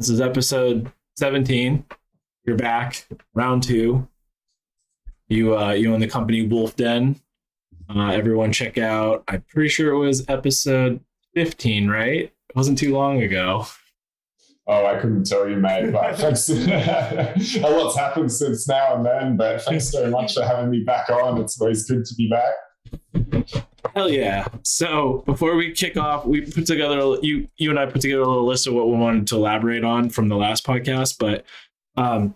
This is episode 17. You're back, round 2. You own the company Wolf Den. Everyone check out, I'm pretty sure it was episode 15, right? It wasn't too long ago. Oh, I couldn't tell you, mate. But thanks. A lot's happened since now and then, but thanks so much for having me back on. It's always good to be back. Hell yeah. So before we kick off, we put together, you and I put together a little list of what we wanted to elaborate on from the last podcast, but I'm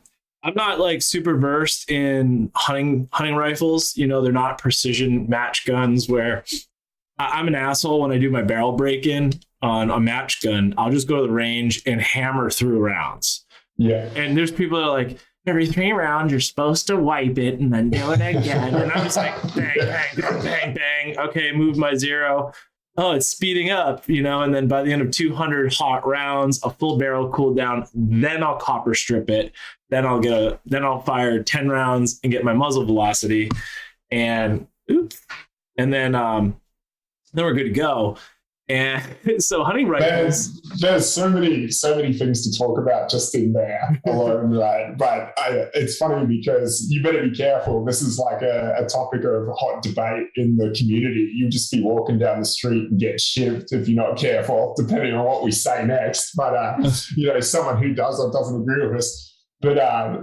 not like super versed in hunting rifles. You know, they're not precision match guns where I'm an asshole when I do my barrel break-in on a match gun. I'll just go to the range and hammer through rounds. Yeah. And there's people that are like, every 3 rounds, you're supposed to wipe it and then do it again. And I'm just like, bang, bang, bang, bang. Okay, move my zero. Oh, it's speeding up, you know, and then by the end of 200 hot rounds, a full barrel cooled down, then I'll copper strip it. Then I'll fire 10 rounds and get my muzzle velocity. And then we're good to go. And so hunting rifles. There's so many things to talk about just in there alone, right? But it's funny because you better be careful. This is like a topic of hot debate in the community. You'll just be walking down the street and get shivved if you're not careful, depending on what we say next. But someone who does or doesn't agree with us. But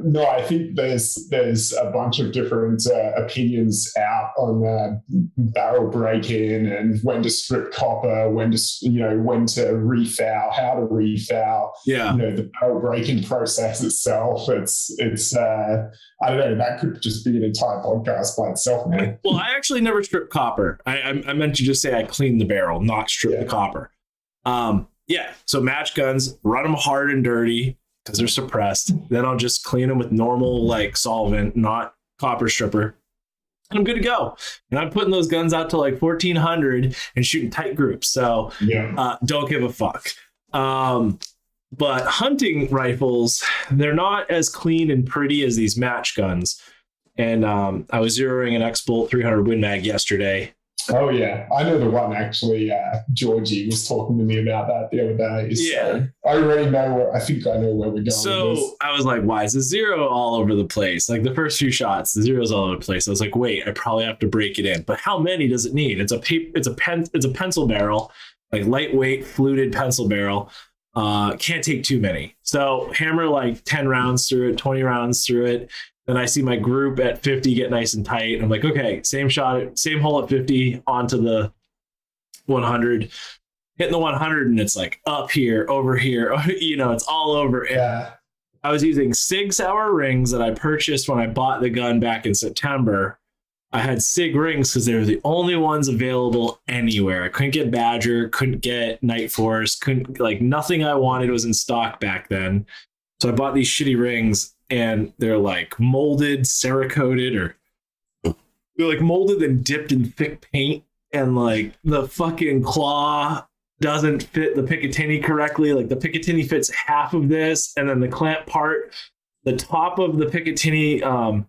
no, I think there's a bunch of different opinions out on barrel break-in and when to strip copper, when to refoul, how to refoul. Yeah. The barrel break-in process itself. It's I don't know. That could just be an entire podcast by itself, man. Well, I actually never strip copper. I meant to just say I clean the barrel, not strip the copper. So match guns, run them hard and dirty, because they're suppressed. Then I'll just clean them with normal like solvent, not copper stripper. And I'm good to go. And I'm putting those guns out to like 1400 and shooting tight groups. So don't give a fuck. But hunting rifles, they're not as clean and pretty as these match guns. And I was zeroing an X-Bolt 300 Win Mag yesterday. Oh, yeah. I know the one, actually. Georgie was talking to me about that the other day. So yeah. I already know I think I know where we're going so with this. I was like, why is the zero all over the place? Like the first few shots, the zero's all over the place. I was like, wait, I probably have to break it in. But how many does it need? It's a pencil barrel, like lightweight fluted pencil barrel. Can't take too many. So hammer like 10 rounds through it, 20 rounds through it. Then I see my group at 50 get nice and tight. I'm like, okay, same shot, same hole at 50 onto the 100, hitting the 100, and it's like up here, over here, it's all over. Yeah. I was using Sig Sauer rings that I purchased when I bought the gun back in September. I had Sig rings because they were the only ones available anywhere. I couldn't get Badger, couldn't get Night Force, nothing I wanted was in stock back then. So I bought these shitty rings. And they're like molded, Cerakoted, or they're like molded and dipped in thick paint. And like the fucking claw doesn't fit the Picatinny correctly. Like the Picatinny fits half of this. And then the clamp part, the top of the Picatinny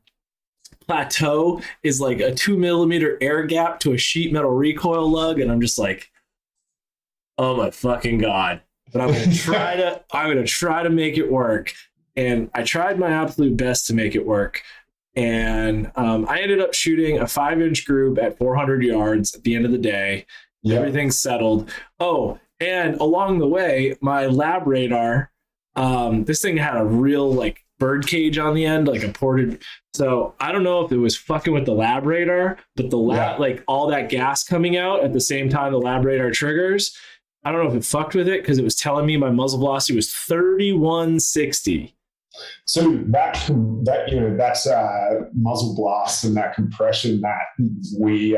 plateau is like a 2 millimeter air gap to a sheet metal recoil lug. And I'm just like, oh my fucking God. But I'm going to try to make it work. And I tried my absolute best to make it work. And I ended up shooting a 5-inch group at 400 yards at the end of the day. Yep. Everything's settled. Oh, and along the way, my lab radar, this thing had a real like bird cage on the end, like a ported. So I don't know if it was fucking with the lab radar, but the like all that gas coming out at the same time the lab radar triggers. I don't know if it fucked with it because it was telling me my muzzle velocity was 3160. So that's muzzle blast and that compression that we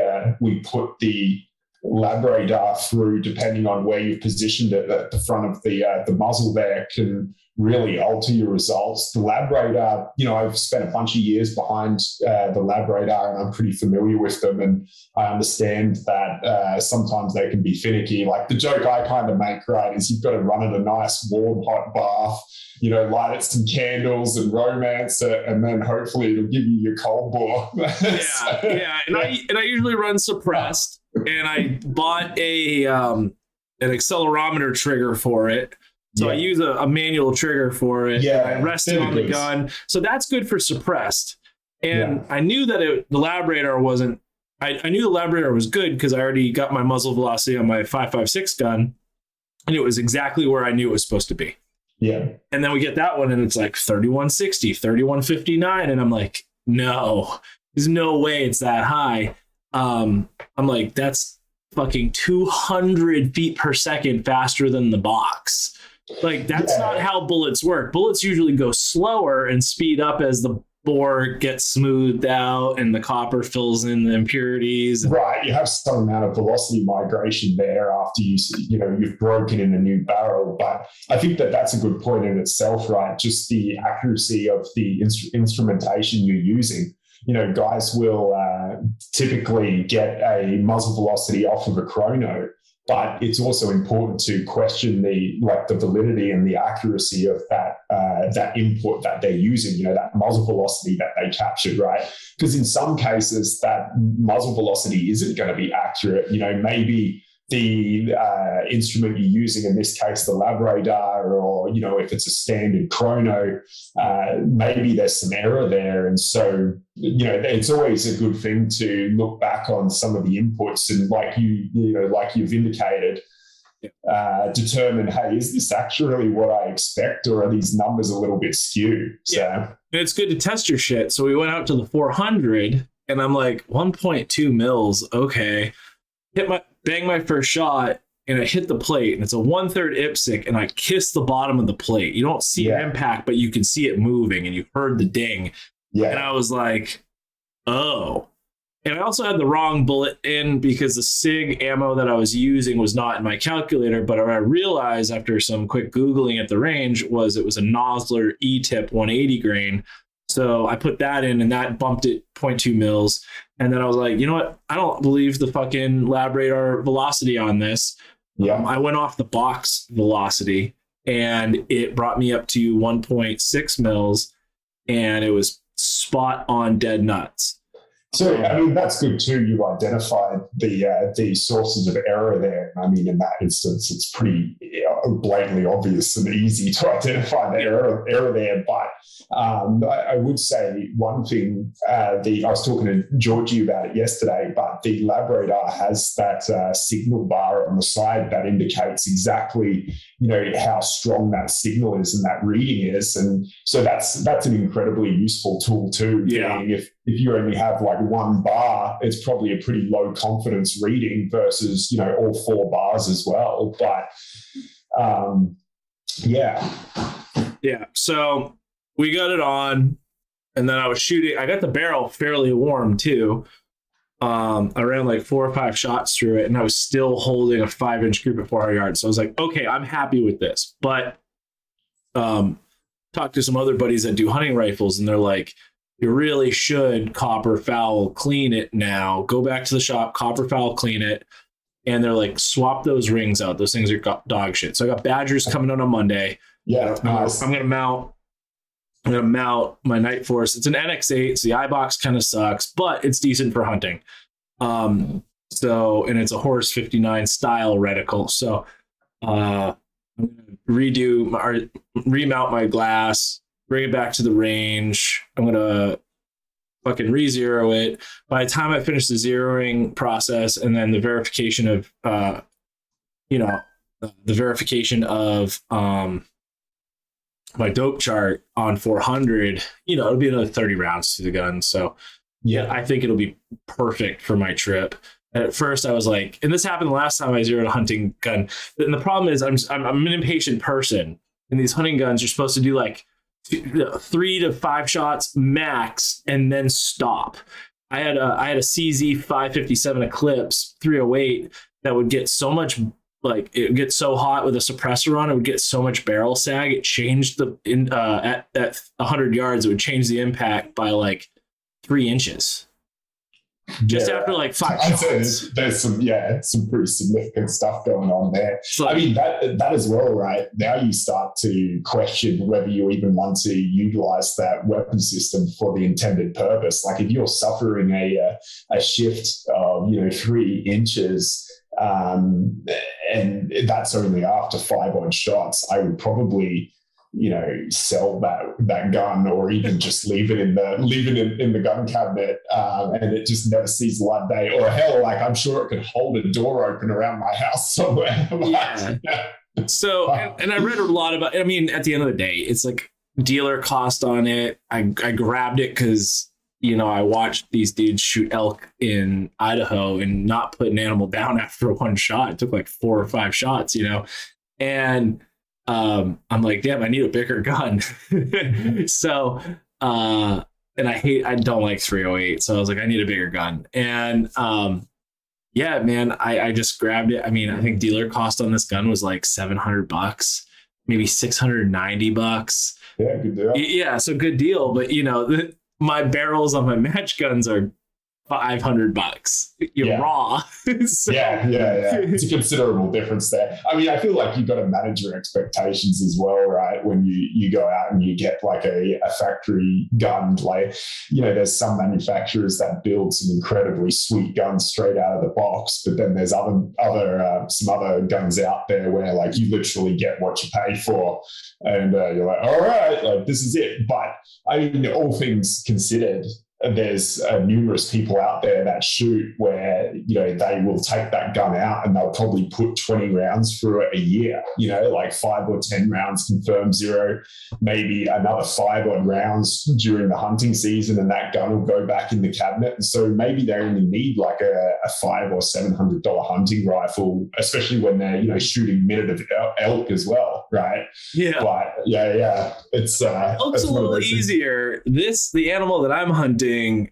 put the lab radar through, depending on where you've positioned it at the front of the muzzle there, can really alter your results. The lab radar, I've spent a bunch of years behind the lab radar, and I'm pretty familiar with them, and I understand that sometimes they can be finicky. Like the joke I kind of make, right, is you've got to run it a nice warm hot bath, light it some candles and romance it, and then hopefully it'll give you your cold bore. And I usually run suppressed, and I bought an accelerometer trigger for it. So I use a manual trigger for it. Yeah, and I rest it on the gun. So that's good for suppressed. And I knew that the lab radar wasn't, I knew the lab radar was good because I already got my muzzle velocity on my 5.56 gun. And it was exactly where I knew it was supposed to be. Yeah. And then we get that one and it's like 3160, 3159. And I'm like, no, there's no way it's that high. I'm like, that's fucking 200 feet per second faster than the box. Like, that's not how bullets work. Bullets usually go slower and speed up as the bore gets smoothed out and the copper fills in the impurities. Right, you have some amount of velocity migration there after you've broken in a new barrel. But I think that's a good point in itself, right? Just the accuracy of the instrumentation you're using. Guys will typically get a muzzle velocity off of a chrono, but it's also important to question the validity and the accuracy of that input that they're using, that muzzle velocity that they captured, right? Because in some cases, that muzzle velocity isn't going to be accurate. Maybe the instrument you're using, in this case, the lab radar, or, if it's a standard chrono, maybe there's some error there. And so, it's always a good thing to look back on some of the inputs and like you've indicated, determine, hey, is this actually what I expect, or are these numbers a little bit skewed? So it's good to test your shit. So we went out to the 400 and I'm like, 1.2 mils. Okay. Bang my first shot and I hit the plate and it's a 1/3 IPSC and I kiss the bottom of the plate. You don't see an impact, but you can see it moving and you heard the ding. Yeah. And I was like, oh. And I also had the wrong bullet in because the SIG ammo that I was using was not in my calculator. But what I realized after some quick Googling at the range was it was a Nosler E-tip 180 grain. So I put that in and that bumped it 0.2 mils. And then I was like, you know what? I don't believe the fucking lab radar velocity on this. Yeah. I went off the box velocity and it brought me up to 1.6 mils and it was spot on dead nuts. So, that's good too. You identified the sources of error there. In that instance, it's pretty blatantly obvious and easy to identify the error there. But I would say one thing, I was talking to Georgie about it yesterday, but the lab radar has that signal bar on the side that indicates exactly, how strong that signal is and that reading is. And so that's an incredibly useful tool too. Yeah. If you only have like one bar, it's probably a pretty low confidence reading versus, all 4 bars as well. But yeah. So we got it on and then I was shooting. I got the barrel fairly warm too. I ran like 4 or 5 shots through it and I was still holding a 5-inch group at 400 yards. So I was like, okay, I'm happy with this. But talked to some other buddies that do hunting rifles and they're like, you really should copper foul clean it now. Go back to the shop, copper foul clean it. And they're like, swap those rings out. Those things are dog shit. So I got Badgers coming out on Monday. Yeah, nice. I'm gonna mount my Night Force. It's an NX8, so the eye box kind of sucks, but it's decent for hunting. And it's a Horse 59 style reticle. So I'm gonna remount my glass, bring it back to the range. I'm gonna fucking re-zero it. By the time I finish the zeroing process and then the verification of my dope chart on 400, it'll be another 30 rounds to the gun. So yeah, I think it'll be perfect for my trip. At first I was like, and this happened the last time I zeroed a hunting gun. And the problem is I'm an impatient person, and these hunting guns, you're supposed to do like 3 to 5 shots max and then stop. I had a CZ 557 Eclipse 308 that would get so much, like, it would get so hot with a suppressor on, it would get so much barrel sag. It changed at 100 yards, it would change the impact by like 3 inches. Just after like 5 shots. There's some pretty significant stuff going on there. So, that as well, right? Now you start to question whether you even want to utilize that weapon system for the intended purpose. Like if you're suffering a shift of 3 inches, and that's only after 5 odd shots, I would probably, sell that gun, or even just leave it in the gun cabinet, and it just never sees the light of day. Or hell, like I'm sure it could hold a door open around my house somewhere. Yeah. So, and I read a lot about, I mean, at the end of the day, it's like dealer cost on it. I grabbed it because, I watched these dudes shoot elk in Idaho and not put an animal down after one shot. It took like 4 or 5 shots, and I'm like, damn, I need a bigger gun. So, and I don't like 308. So I was like, I need a bigger gun. And, yeah, man, I just grabbed it. I mean, I think dealer cost on this gun was like $700, maybe $690. Yeah, good deal. Yeah, so good deal. But my barrels on my match guns are $500. You're raw. So, yeah. It's a considerable difference there. I mean, I feel like you've got to manage your expectations as well, right? When you go out and you get like a factory gun, like, there's some manufacturers that build some incredibly sweet guns straight out of the box, but then there's some other guns out there where like you literally get what you pay for, and you're like, all right, like this is it. But I mean, all things considered, there's numerous people out there that shoot where, they will take that gun out and they'll probably put 20 rounds through it a year, like 5 or 10 rounds confirmed zero, maybe another 5 odd rounds during the hunting season, and that gun will go back in the cabinet. And so maybe they only need like a $500 or $700 hunting rifle, especially when they're, shooting minute of elk as well, right? Yeah. But it's elk's a little easier. The animal that I'm hunting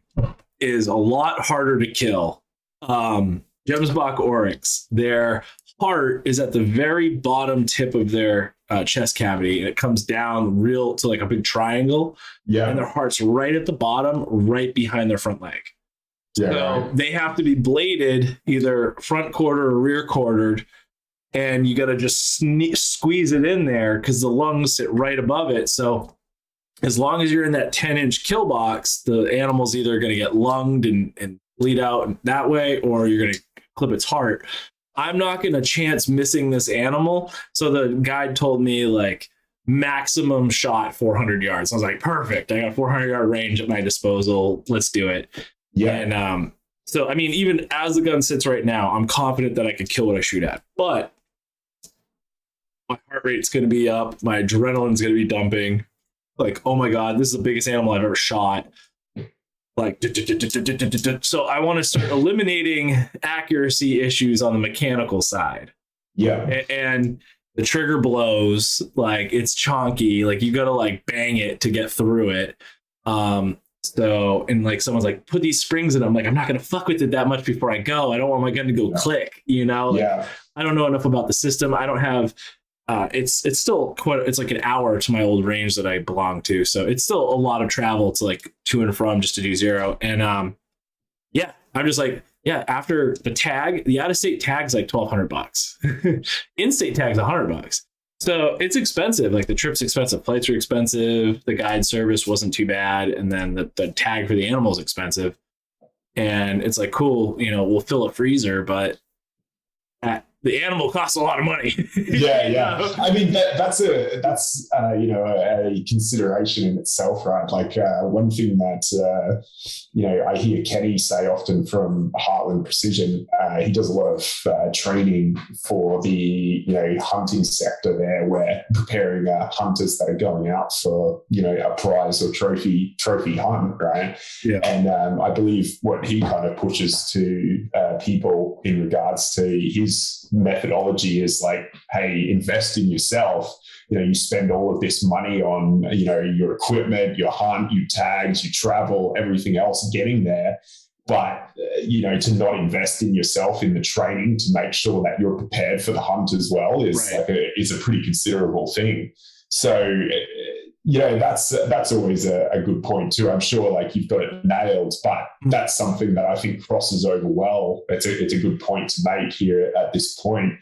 is a lot harder to kill. Gemsbach oryx, their heart is at the very bottom tip of their chest cavity, and it comes down real to like a big triangle. Yeah, and their heart's right at the bottom, right behind their front leg. Yeah, so they have to be bladed, either front quarter or rear quartered, and you got to just squeeze it in there because the lungs sit right above it. So as long as you're in that 10-inch kill box, the animal's either going to get lunged and bleed out that way, or you're going to clip its heart. I'm not going to chance missing this animal. So the guide told me like maximum shot 400 yards. I was like, perfect. I got a 400-yard range at my disposal. Let's do it. Yeah. And so, I mean, even as the gun sits right now, I'm confident that I could kill what I shoot at. But my heart rate's going to be up. My adrenaline's going to be dumping. Like, oh my God, this is the biggest animal I've ever shot. Like, so I want to start eliminating accuracy issues on the mechanical side. Yeah. And the trigger blows, like it's chonky, like you got to like bang it to get through it. So, and like someone's like, put these springs in. I'm like, I'm not going to fuck with it that much before I go. I don't want my gun to go click, Like, I don't know enough about the system. I don't have, it's still it's like an hour to my old range that I belong to. So it's still a lot of travel to like to and from just to do zero. And I'm just like, after the tag, the out-of-state tag's like $1,200. In-state tag's $100. So it's expensive. Like the trip's expensive, flights are expensive, the guide service wasn't too bad, and then the tag for the animal is expensive. And it's like, cool, we'll fill a freezer, but the animal costs a lot of money. Yeah. I mean, that's a consideration in itself, right? Like one thing that, I hear Kenny say often from Heartland Precision, he does a lot of training for the, hunting sector there, where preparing hunters that are going out for, a prize or trophy hunt, right? Yeah. And I believe what he kind of pushes to people in regards to his methodology is like, hey, invest in yourself. You spend all of this money on, your equipment, your hunt, your tags, your travel, everything else getting there. But, to not invest in yourself in the training to make sure that you're prepared for the hunt as well is is a pretty considerable thing. So, that's always a good point too. I'm sure like you've got it nailed, but that's something that I think crosses over well. It's a good point to make here at this point,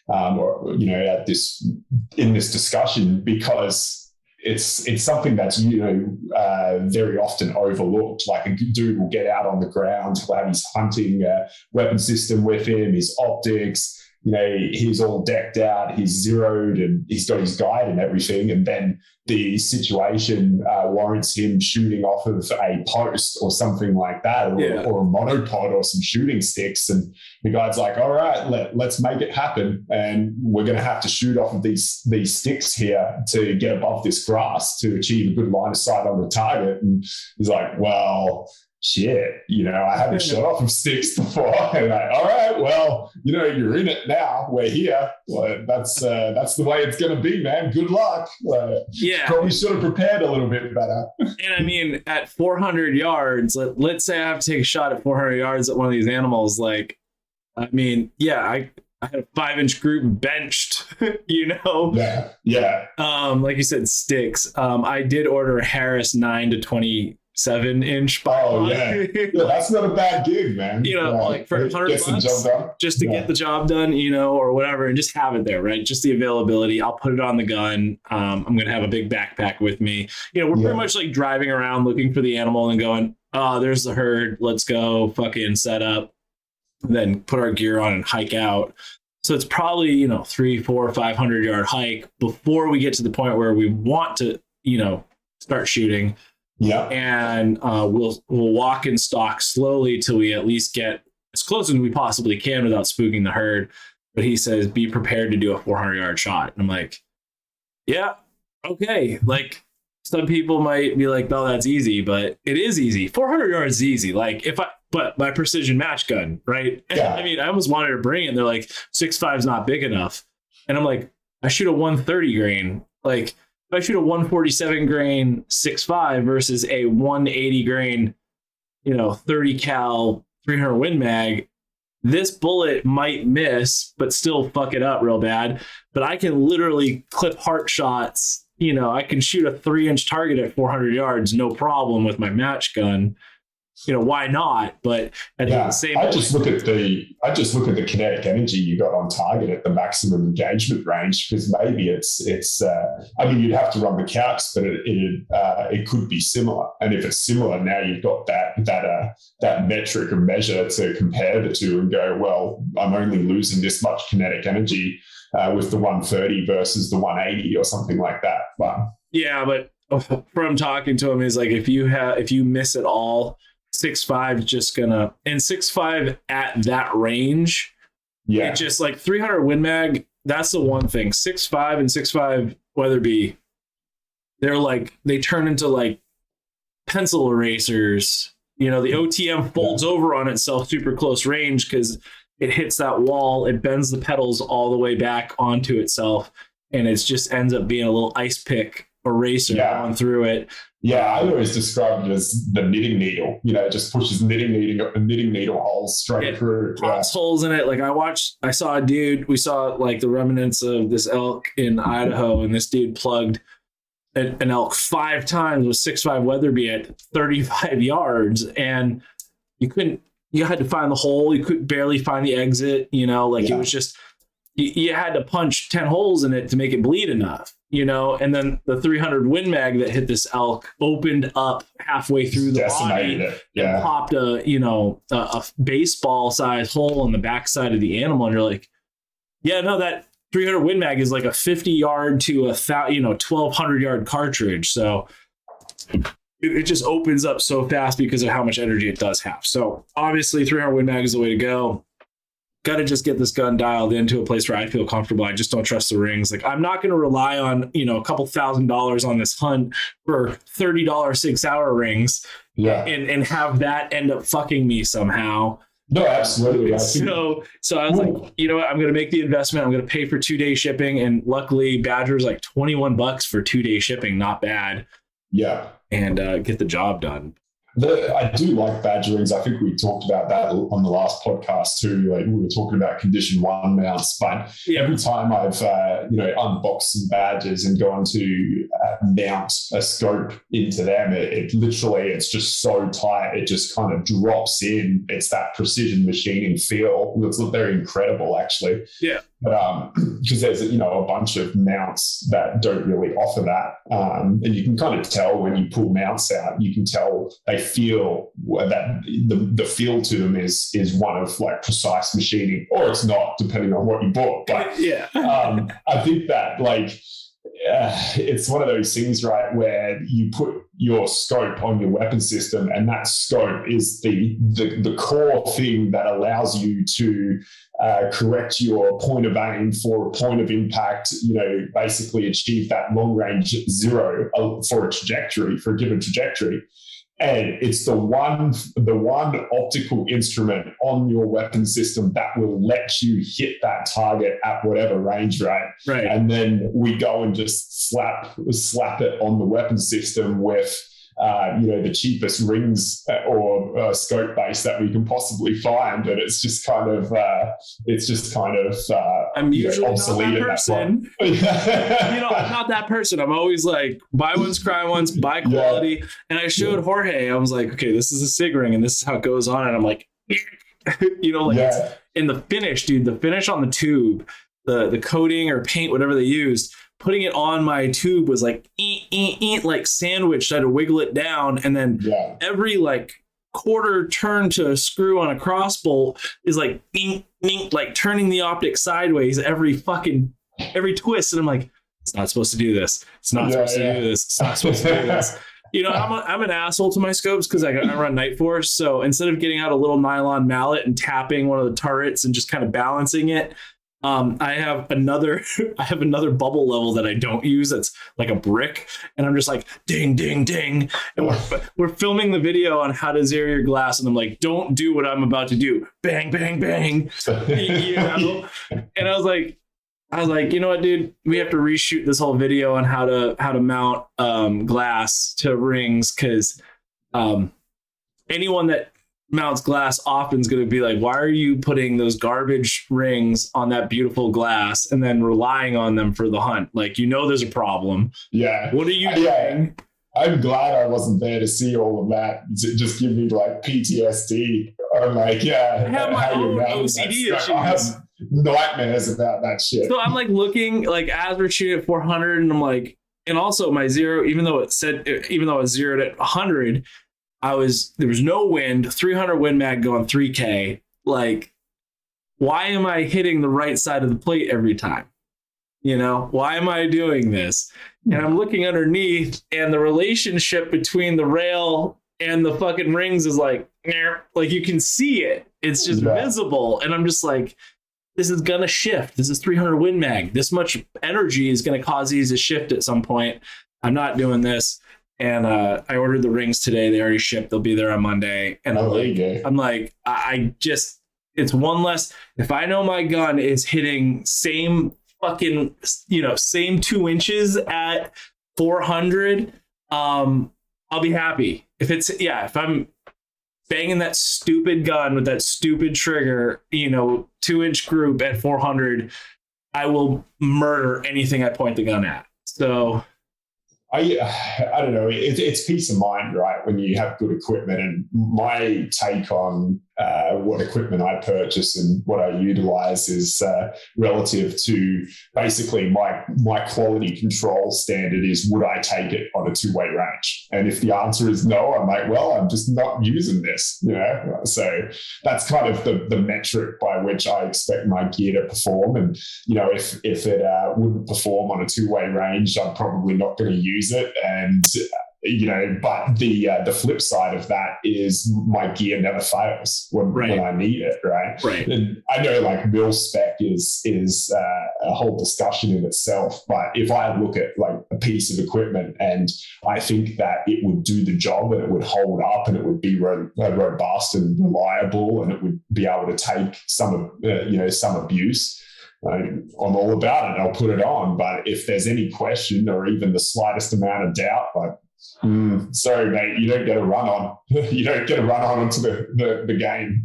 in this discussion, because it's something that's very often overlooked. Like a dude will get out on the ground, he'll have his hunting weapon system with him, his optics, he's all decked out, he's zeroed, and he's got his guide and everything. And then the situation warrants him shooting off of a post or something like that, or a monopod or some shooting sticks. And the guy's like, all right, let's make it happen. And we're going to have to shoot off of these sticks here to get above this grass to achieve a good line of sight on the target. And he's like, well, shit, I haven't shot off of sticks before. And like, all right, well, you're in it now. We're here. Well, that's the way it's going to be, man. Good luck. Probably should have prepared a little bit better. And I mean, at 400 yards, let's say I have to take a shot at 400 yards at one of these animals. Like, I mean, I had a 5-inch group benched, Yeah. Like you said, sticks. I did order a Harris 9 to 27-inch. Oh yeah, that's not a bad gig, man. Like for $100 just to get the job done, or whatever, and just have it there, right? Just the availability. I'll put it on the gun. I'm gonna have a big backpack with me. We're pretty much like driving around looking for the animal and going, oh, there's the herd. Let's go fucking set up, and then put our gear on and hike out. So it's probably 300, 400, 500 yard hike before we get to the point where we want to start shooting. Yeah. And we'll walk and stalk slowly till we at least get as close as we possibly can without spooking the herd. But he says, be prepared to do a 400-yard shot. And I'm like, yeah, okay. Like, some people might be like, oh, that's easy, but it is easy. 400 yards is easy. Like, but my precision match gun, right? Yeah. I mean, I almost wanted to bring it. And they're like, 6.5 is not big enough. And I'm like, I shoot a 130 grain. Like, if I shoot a 147 grain 6.5 versus a 180 grain, 30 cal 300 Win Mag, this bullet might miss, but still fuck it up real bad. But I can literally clip heart shots. I can shoot a 3-inch target at 400 yards, no problem with my match gun. Why not? But at the same I just look at the kinetic energy you got on target at the maximum engagement range, because maybe it's I mean, you'd have to run the calcs, but it could be similar. And if it's similar, now you've got that metric or measure to compare the two and go, well, I'm only losing this much kinetic energy with the 130 versus the 180 or something like that. But yeah, but from talking to him, is like, if you miss it all, 6.5 just gonna, and 6.5 at that range, it just like 300 Win Mag. That's the one thing. 6.5 and 6.5 Weatherby, they turn into like pencil erasers. The OTM folds over on itself super close range because it hits that wall, it bends the pedals all the way back onto itself, and it just ends up being a little ice pick eraser going through it. Yeah, I always describe it as the knitting needle. It just pushes knitting needle holes straight through. Pops holes in it. Like I saw a dude, we saw like the remnants of this elk in Idaho, and this dude plugged an elk 5 times with 6.5 Weatherby at 35 yards, and you had to find the hole. You could barely find the exit, it was just, you had to punch 10 holes in it to make it bleed enough. And then the 300 Win Mag that hit this elk opened up halfway through the body and popped a baseball sized hole in the backside of the animal. And you're like, that 300 Win Mag is like a 50 yard to 1,200 yard cartridge. So it just opens up so fast because of how much energy it does have. So obviously 300 Win Mag is the way to go. Got to just get this gun dialed into a place where I feel comfortable. I just don't trust the rings. Like, I'm not going to rely on, a couple $1,000s on this hunt for $30 6 hour rings and have that end up fucking me somehow. No, absolutely. So I was like, you know what? I'm going to make the investment. I'm going to pay for 2-day shipping. And luckily Badger's like $21 for 2-day shipping. Not bad. Yeah. And get the job done. I do like badger rings. I think we talked about that on the last podcast too. Like, we were talking about condition 1 mounts, but every time I've unboxed some badgers and gone to mount a scope into them, it literally, it's just so tight. It just kind of drops in. It's that precision machining feel. It's very incredible, actually. Yeah. But because there's a bunch of mounts that don't really offer that, and you can kind of tell when you pull mounts out, you can tell they feel that the feel to them is one of like precise machining, or it's not, depending on what you bought. But Yeah. I think that like it's one of those things, right, where you put your scope on your weapon system, and that scope is the core thing that allows you to correct your point of aim for a point of impact, basically achieve that long range zero for a trajectory, for a given trajectory. And it's the one optical instrument on your weapon system that will let you hit that target at whatever range, right? Right. And then we go and just slap it on the weapon system with the cheapest rings or scope base that we can possibly find, and it's just kind of I'm usually obsolete not that at person. I'm not that person. I'm always like, buy once, cry once, buy quality. Yeah. And I showed Jorge, I was like, okay, this is a SIG ring and this is how it goes on. And I'm like, it's in the finish, dude, the finish on the tube, the coating or paint, whatever they used, putting it on my tube was like, like sandwiched. I had to wiggle it down. And then every like quarter turn to a screw on a cross bolt is like, like turning the optic sideways every twist. And I'm like, it's not supposed to do this. It's not supposed to do this. It's not supposed to do this. I'm an asshole to my scopes because I run Night Force. So instead of getting out a little nylon mallet and tapping one of the turrets and just kind of balancing it, I have another bubble level that I don't use. That's like a brick, and I'm just like ding, ding, ding. And we're filming the video on how to zero your glass, and I'm like, don't do what I'm about to do. Bang, bang, bang. And I was like, you know what, dude? We have to reshoot this whole video on how to mount glass to rings, because anyone that mounts glass often is going to be like, why are you putting those garbage rings on that beautiful glass and then relying on them for the hunt? Like, there's a problem. Yeah. What are you doing? I'm glad I wasn't there to see all of that. It just give me like PTSD. I'm like, I have my own OCD issues. I have nightmares about that shit. So I'm like looking, like as we're shooting at 400, and I'm like, and also my zero, even though I was zeroed at 100, there was no wind, 300 Win Mag going 3K. Like, why am I hitting the right side of the plate every time? Why am I doing this? And I'm looking underneath, and the relationship between the rail and the fucking rings is like you can see it. It's just visible. And I'm just like, this is going to shift. This is 300 Win Mag. This much energy is going to cause these to shift at some point. I'm not doing this. And I ordered the rings today. They already shipped. They'll be there on Monday. And I'm like, it's one less. If I know my gun is hitting same fucking, same 2 inches at 400, I'll be happy. If I'm banging that stupid gun with that stupid trigger, 2-inch group at 400, I will murder anything I point the gun at. So I don't know. It's peace of mind, right? When you have good equipment. And my take on what equipment I purchase and what I utilize is relative to basically my quality control standard is, would I take it on a 2-way range? And if the answer is no, I'm like, well, I'm just not using this, So that's kind of the metric by which I expect my gear to perform. And, if it wouldn't perform on a 2-way range, I'm probably not going to use it. And but the flip side of that is my gear never fails when I need it, right? And I know like Milspec is a whole discussion in itself, but if I look at like a piece of equipment and I think that it would do the job and it would hold up and it would be robust and reliable and it would be able to take some abuse, I'm all about it. I'll put it on. But if there's any question or even the slightest amount of doubt, like, sorry, mate, you don't get a run on. You don't get a run on into the game.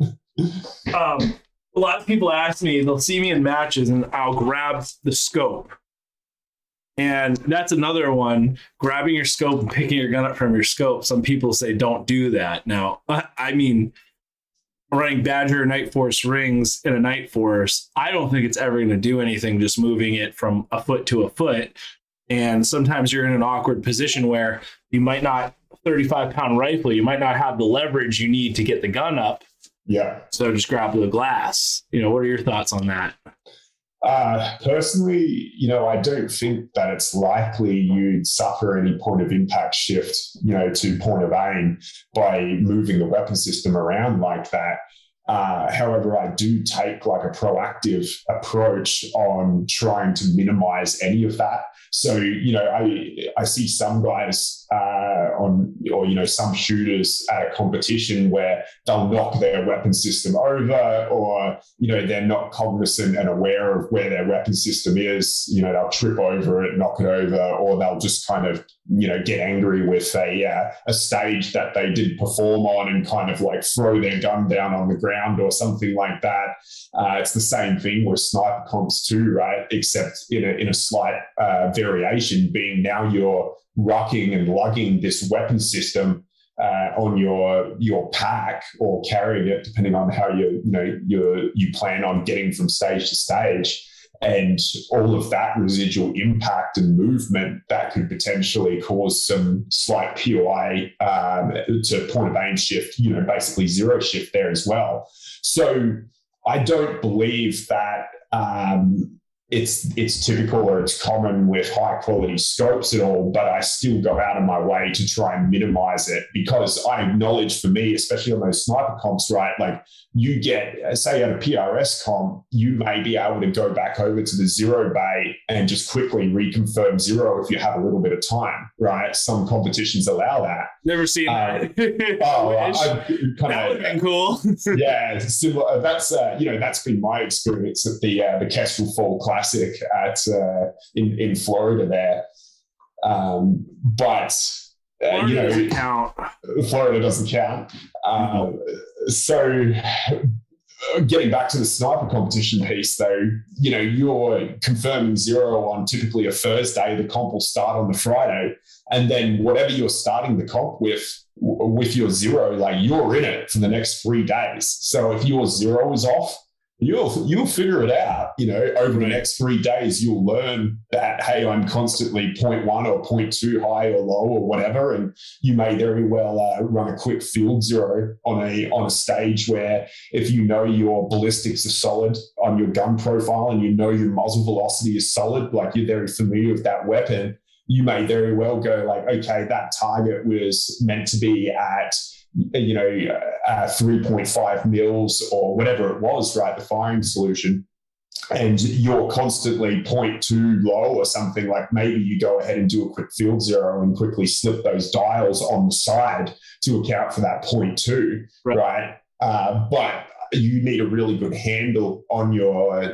A lot of people ask me, they'll see me in matches and I'll grab the scope. And that's another one, grabbing your scope and picking your gun up from your scope. Some people say don't do that. Now, I mean, running Badger Night Force rings in a Night Force, I don't think it's ever going to do anything just moving it from a foot to a foot. And sometimes you're in an awkward position where you might not, 35-pound rifle, you might not have the leverage you need to get the gun up. Yeah. So just grab the glass. What are your thoughts on that? Personally, I don't think that it's likely you'd suffer any point of impact shift, to point of aim by moving the weapon system around like that. However, I do take like a proactive approach on trying to minimize any of that. So, I see some guys some shooters at a competition where they'll knock their weapon system over, or, they're not cognizant and aware of where their weapon system is. They'll trip over it, knock it over, or they'll just kind of, get angry with a stage that they didn't perform on and kind of like throw their gun down on the ground or something like that. It's the same thing with sniper comps too, right? Except in a slight variation, being now you're rucking and lugging this weapon system on your pack, or carrying it, depending on how you plan on getting from stage to stage. And all of that residual impact and movement that could potentially cause some slight POI to point of aim shift, basically zero shift there as well. So I don't believe that it's typical or it's common with high quality scopes at all, but I still go out of my way to try and minimize it, because I acknowledge, for me, especially on those sniper comps, right, like you get, say at a PRS comp, you may be able to go back over to the zero bay and just quickly reconfirm zero if you have a little bit of time, right? Some competitions allow that. Never seen that. That would have been cool. Yeah, similar. That's been my experience at the Kestrel Fall Classic in Florida there. But Florida doesn't count. Florida doesn't count. So getting back to the sniper competition piece, though, you're confirming zero on typically a Thursday. The comp will start on the Friday, and then whatever you're starting the comp with your zero, like you're in it for the next 3 days. So if your zero is off, you'll figure it out. Over the next 3 days, you'll learn that, hey, I'm constantly 0.1 or 0.2 high or low or whatever, and you may very well run a quick field zero on a stage where, if your ballistics are solid on your gun profile and your muzzle velocity is solid, like you're very familiar with that weapon, you may very well go like, okay, that target was meant to be at 3.5 mils or whatever it was, right? The firing solution. And you're constantly 0.2 low or something, like maybe you go ahead and do a quick field zero and quickly slip those dials on the side to account for that 0.2, right? But you need a really good handle on your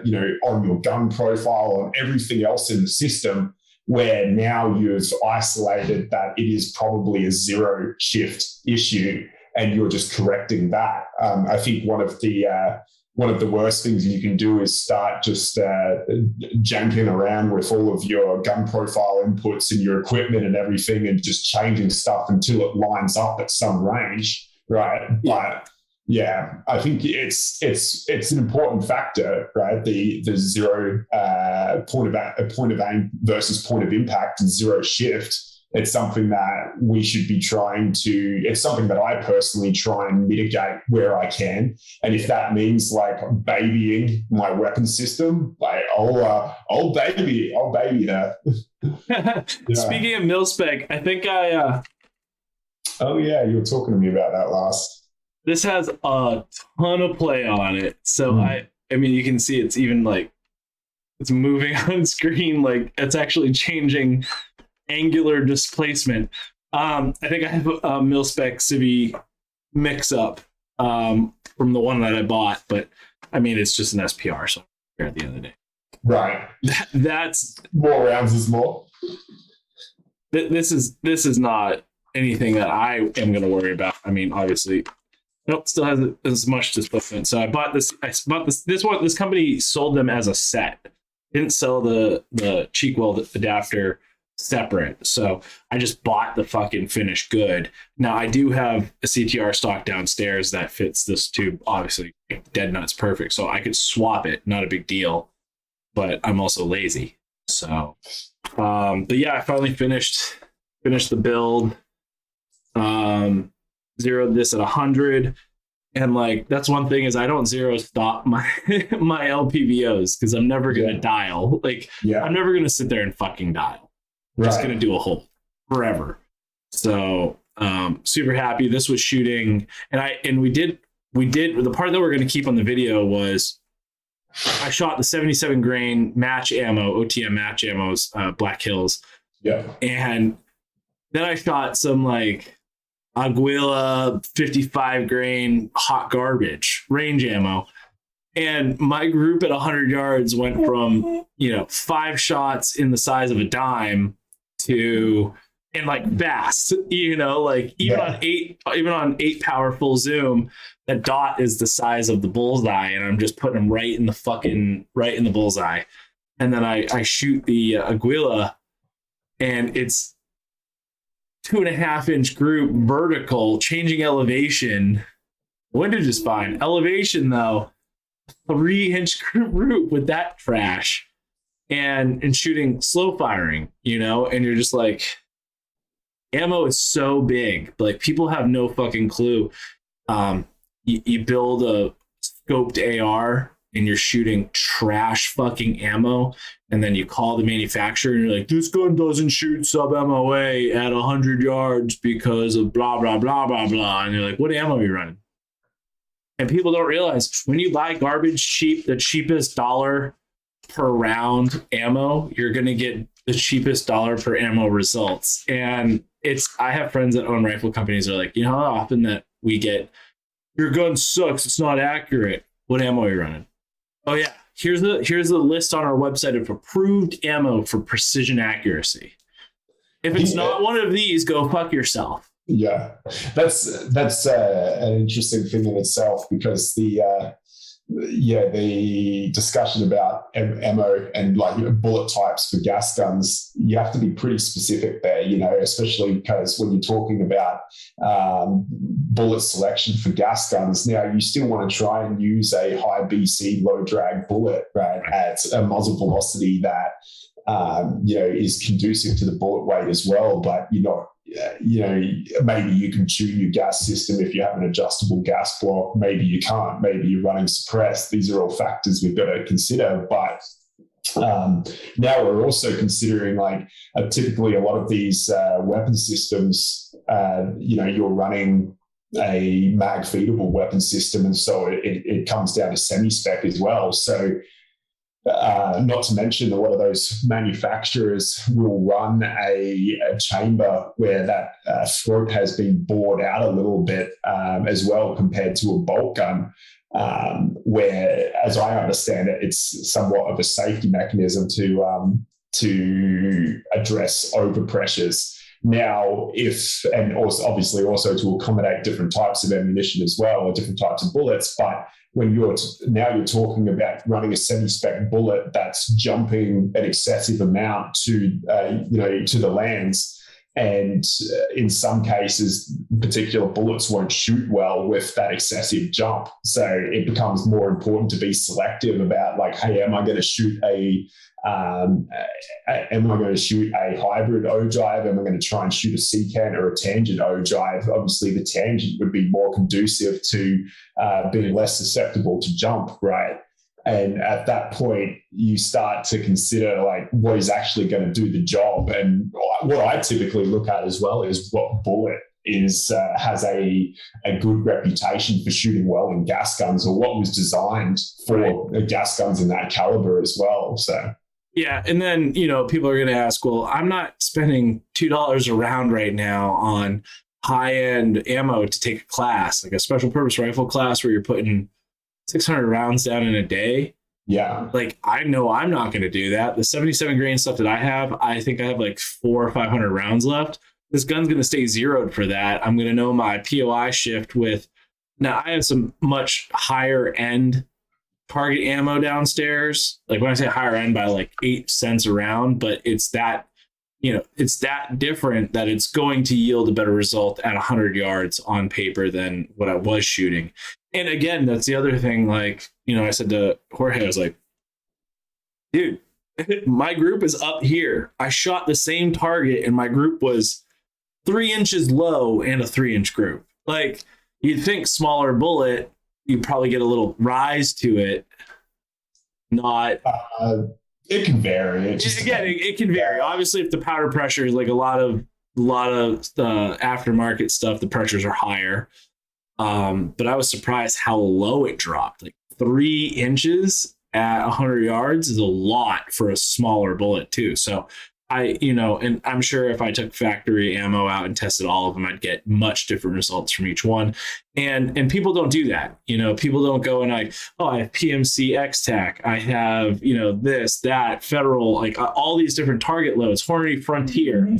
gun profile, on everything else in the system, where now you've isolated that it is probably a zero shift issue, and you're just correcting that. I think one of the worst things you can do is start just janking around with all of your gun profile inputs and your equipment and everything, and just changing stuff until it lines up at some range, right? But yeah, I think it's an important factor, right? The zero point of aim versus point of impact and zero shift. It's something that we should be it's something that I personally try and mitigate where I can. And if that means like babying my weapon system, like I'll baby that. Yeah. Speaking of Milspec, I think oh yeah, you were talking to me about that last. This has a ton of play on it. So I mean, you can see it's even like it's moving on screen, like it's actually changing angular displacement. I think I have a Milspec Civi mix up from the one that I bought, but I mean, it's just an SPR, so at the end of the day. Right. That's more rounds is more. This is not anything that I am going to worry about. I mean, obviously, nope, still has as much displacement. So I bought this. This company sold them as a set. Didn't sell the cheek weld adapter separate. So I just bought the fucking finished good. Now I do have a CTR stock downstairs that fits this tube, obviously dead nuts perfect. So I could swap it, not a big deal, but I'm also lazy. So, but yeah, I finally finished the build, zeroed this at 100. And like, that's one thing is I don't zero stop my LPVOs because I'm never going to dial. Like, I'm never going to sit there and fucking dial. I'm just going to do a hold forever. So, super happy. This was shooting. And we did the part that we're going to keep on the video was I shot the 77 grain match ammo, OTM match ammos, Black Hills. Yeah. And then I shot some like Aguila 55 grain hot garbage range ammo. And my group at 100 yards went from, 5 shots in the size of a dime to, and like fast, even on 8 power full zoom, that dot is the size of the bullseye. And I'm just putting them right in the bullseye. And then I shoot the Aguila and it's 2.5-inch group vertical, changing elevation. Windage is fine. Elevation though, 3-inch group with that trash and shooting slow firing, and you're just like, ammo is so big. Like people have no fucking clue. You build a scoped AR and you're shooting trash fucking ammo, and then you call the manufacturer and you're like, this gun doesn't shoot sub MOA at 100 yards because of blah, blah, blah, blah, blah. And you're like, what ammo are you running? And people don't realize when you buy garbage cheap, the cheapest dollar per round ammo, you're going to get the cheapest dollar per ammo results. And I have friends that own rifle companies that are like, how often that we get, your gun sucks, it's not accurate. What ammo are you running? Oh yeah, here's the list on our website of approved ammo for precision accuracy. If it's not one of these, go fuck yourself. Yeah, that's an interesting thing in itself, because the discussion about ammo and like bullet types for gas guns, you have to be pretty specific there, especially because when you're talking about bullet selection for gas guns, now you still want to try and use a high BC low drag bullet, right, at a muzzle velocity that is conducive to the bullet weight as well. But maybe you can tune your gas system if you have an adjustable gas block. Maybe you can't. Maybe you're running suppressed. These are all factors we've got to consider. But now we're also considering typically a lot of these weapon systems, you're running a mag feedable weapon system. And so it comes down to semi-spec as well. So not to mention a lot of those manufacturers will run a chamber where that throat has been bored out a little bit as well, compared to a bolt gun, where, as I understand it, it's somewhat of a safety mechanism to address overpressures. Now, and also obviously also to accommodate different types of ammunition as well, or different types of bullets, but when you're talking about running a semi-spec bullet that's jumping an excessive amount to the lands, and in some cases, particular bullets won't shoot well with that excessive jump. So it becomes more important to be selective about hey, am I going to shoot a hybrid ogive? Am I going to try and shoot a secant or a tangent ogive? Obviously, the tangent would be more conducive to being less susceptible to jump, right? And at that point, you start to consider what is actually going to do the job. And what I typically look at as well is what bullet has a good reputation for shooting well in gas guns, or what was designed for gas guns in that caliber as well. So. Yeah. And then, people are going to ask, well, I'm not spending $2 a round right now on high-end ammo to take a class, like a special purpose rifle class where you're putting 600 rounds down in a day. Yeah. I know I'm not going to do that. The 77 grain stuff that I think I have 400 or 500 rounds left. This gun's going to stay zeroed for that. I'm going to know my POI shift with, now I have some much higher end target ammo downstairs. When I say higher end, by 8 cents a round, but it's that it's that different that it's going to yield a better result at 100 yards on paper than what I was shooting. And again, that's the other thing. Like, I said to Jorge, I was like, dude, my group is up here. I shot the same target and my group was 3 inches low and a 3-inch group. Like, you'd think smaller bullet, you probably get a little rise to it. Not. It can vary. It can vary. Obviously, if the powder pressure is like a lot of the aftermarket stuff, the pressures are higher. But I was surprised how low it dropped. Like 3 inches at 100 yards is a lot for a smaller bullet too. So and I'm sure if I took factory ammo out and tested all of them, I'd get much different results from each one. And people don't do that. People don't go and I have PMC X-Tac. I have, this, that, Federal, like all these different target loads, Hornady Frontier,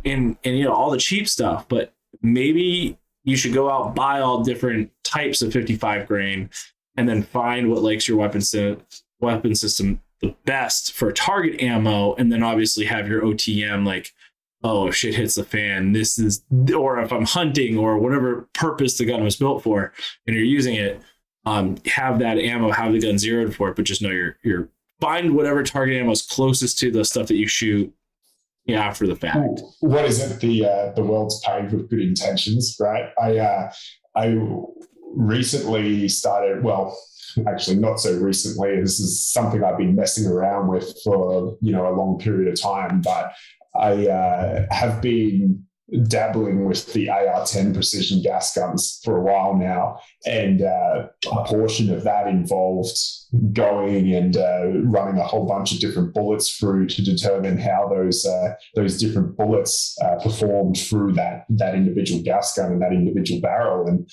and all the cheap stuff. But maybe you should go out, buy all different types of 55 grain, and then find what likes your weapon system the best for target ammo, and then obviously have your OTM, like, if shit hits the fan, or if I'm hunting or whatever purpose the gun was built for and you're using it, have that ammo, have the gun zeroed for it, but just know you're find whatever target ammo is closest to the stuff that you shoot after the fact. What is it? The world's paved with good intentions, right? I recently started, actually not so recently. This is something I've been messing around with for, a long period of time, but I have been dabbling with the AR-10 precision gas guns for a while now. And a portion of that involved going and running a whole bunch of different bullets through to determine how those different bullets performed through that individual gas gun and that individual barrel. And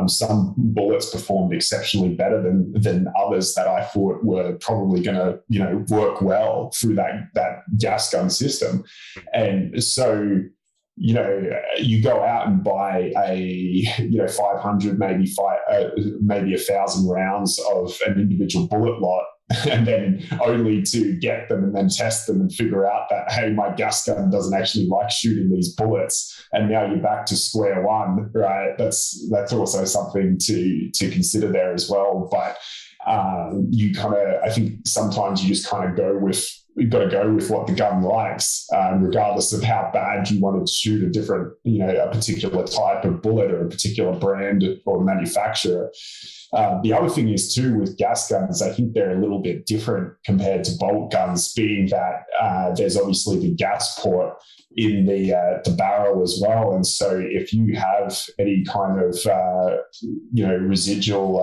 some bullets performed exceptionally better than others that I thought were probably going to, work well through that gas gun system. And so, you go out and buy a 500, maybe 1,000 rounds of an individual bullet lot, and then only to get them and then test them and figure out that, hey, my gas gun doesn't actually like shooting these bullets, and now you're back to square one, right? That's also something to consider there as well. But I think sometimes you just kind of you've got to go with what the gun likes, regardless of how bad you wanted to shoot a particular type of bullet or a particular brand or manufacturer. The other thing is too, with gas guns, I think they're a little bit different compared to bolt guns, being that there's obviously the gas port in the barrel as well. And so if you have any kind of, residual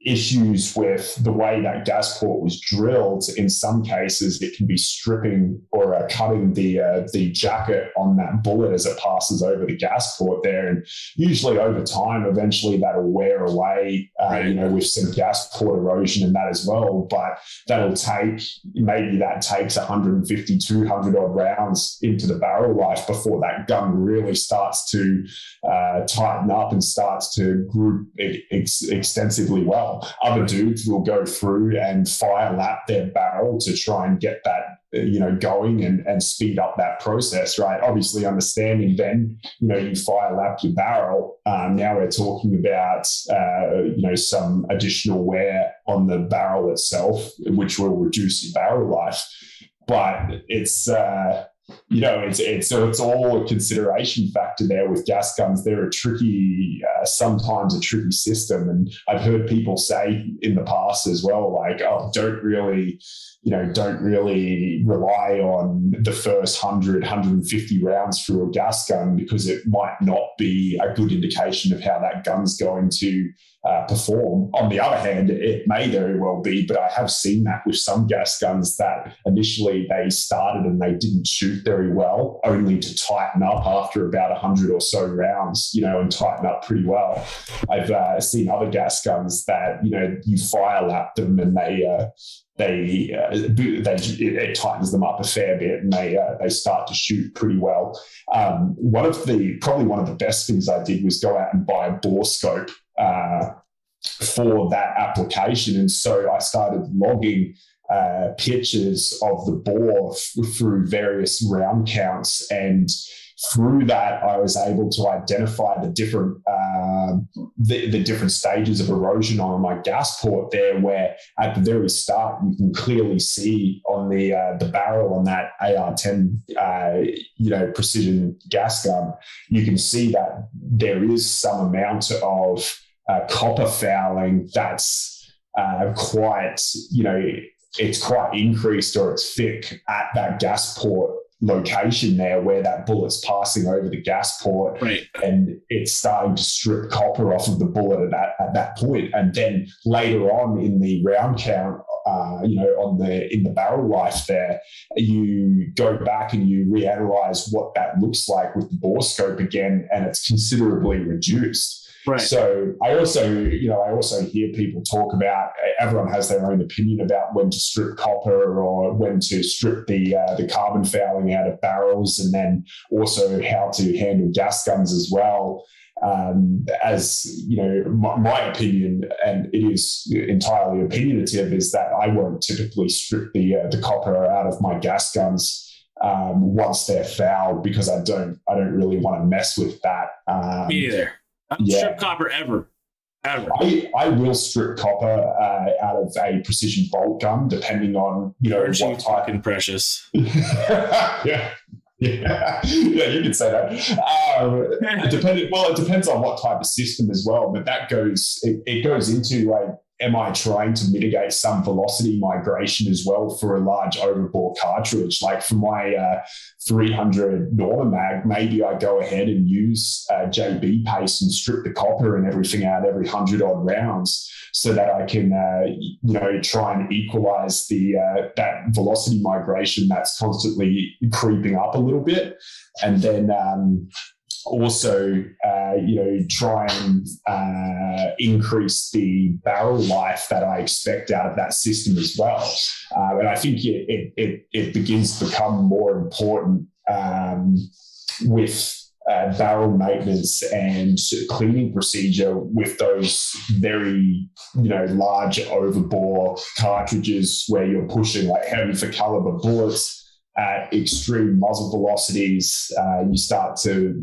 issues with the way that gas port was drilled, in some cases it can be stripping or cutting the jacket on that bullet as it passes over the gas port there. And usually over time, eventually that'll wear away, with some gas port erosion and that as well. But that takes 150, 200 odd rounds into the barrel life before that gun really starts to tighten up and starts to group extensively well. Other dudes will go through and fire lap their barrel to try and get that, going and speed up that process, right? Obviously understanding then, you fire lap your barrel. Now we're talking about, some additional wear on the barrel itself, which will reduce your barrel life. But it's all a consideration factor there with gas guns. They're sometimes a tricky system. And I've heard people say in the past as well, like, don't really rely on the first 100, 150 rounds through a gas gun, because it might not be a good indication of how that gun's going to perform. On the other hand, it may very well be, but I have seen that with some gas guns that initially they started and they didn't shoot very well, only to tighten up after about 100 or so rounds, and tighten up pretty well. I've seen other gas guns that, you fire lap them and it tightens them up a fair bit and they start to shoot pretty well. One of the best things I did was go out and buy a bore scope for that application. And so I started logging pictures of the bore through various round counts, and through that, I was able to identify the different stages of erosion on my gas port there, where at the very start, you can clearly see on the barrel on that AR-10, precision gas gun, you can see that there is some amount of copper fouling that's quite, it's quite increased, or it's thick at that gas port location there, where that bullet's passing over the gas port, right, and it's starting to strip copper off of the bullet at that point. And then later on in the round count, in the barrel life there, you go back and you reanalyze what that looks like with the bore scope again, and it's considerably reduced. right. So I also hear people talk about, everyone has their own opinion about when to strip copper or when to strip the carbon fouling out of barrels, and then also how to handle gas guns as well. As you know, my opinion, and it is entirely opinionative, is that I won't typically strip the copper out of my gas guns once they're fouled, because I don't really want to mess with that. Me either. I don't strip copper ever. I will strip copper out of a precision bolt gun, depending on Aren't what you type. fucking precious. Yeah, you can say that. It depends on what type of system as well. But that goes into like, am I trying to mitigate some velocity migration as well for a large overbore cartridge? Like for my 300 Norma Mag, maybe I go ahead and use JB paste and strip the copper and everything out every 100 odd rounds, so that I can, try and equalize that velocity migration that's constantly creeping up a little bit, and then also, try and increase the barrel life that I expect out of that system as well. And I think it begins to become more important with barrel maintenance and cleaning procedure with those very, large overbore cartridges where you're pushing like heavy for caliber bullets at extreme muzzle velocities. You start to,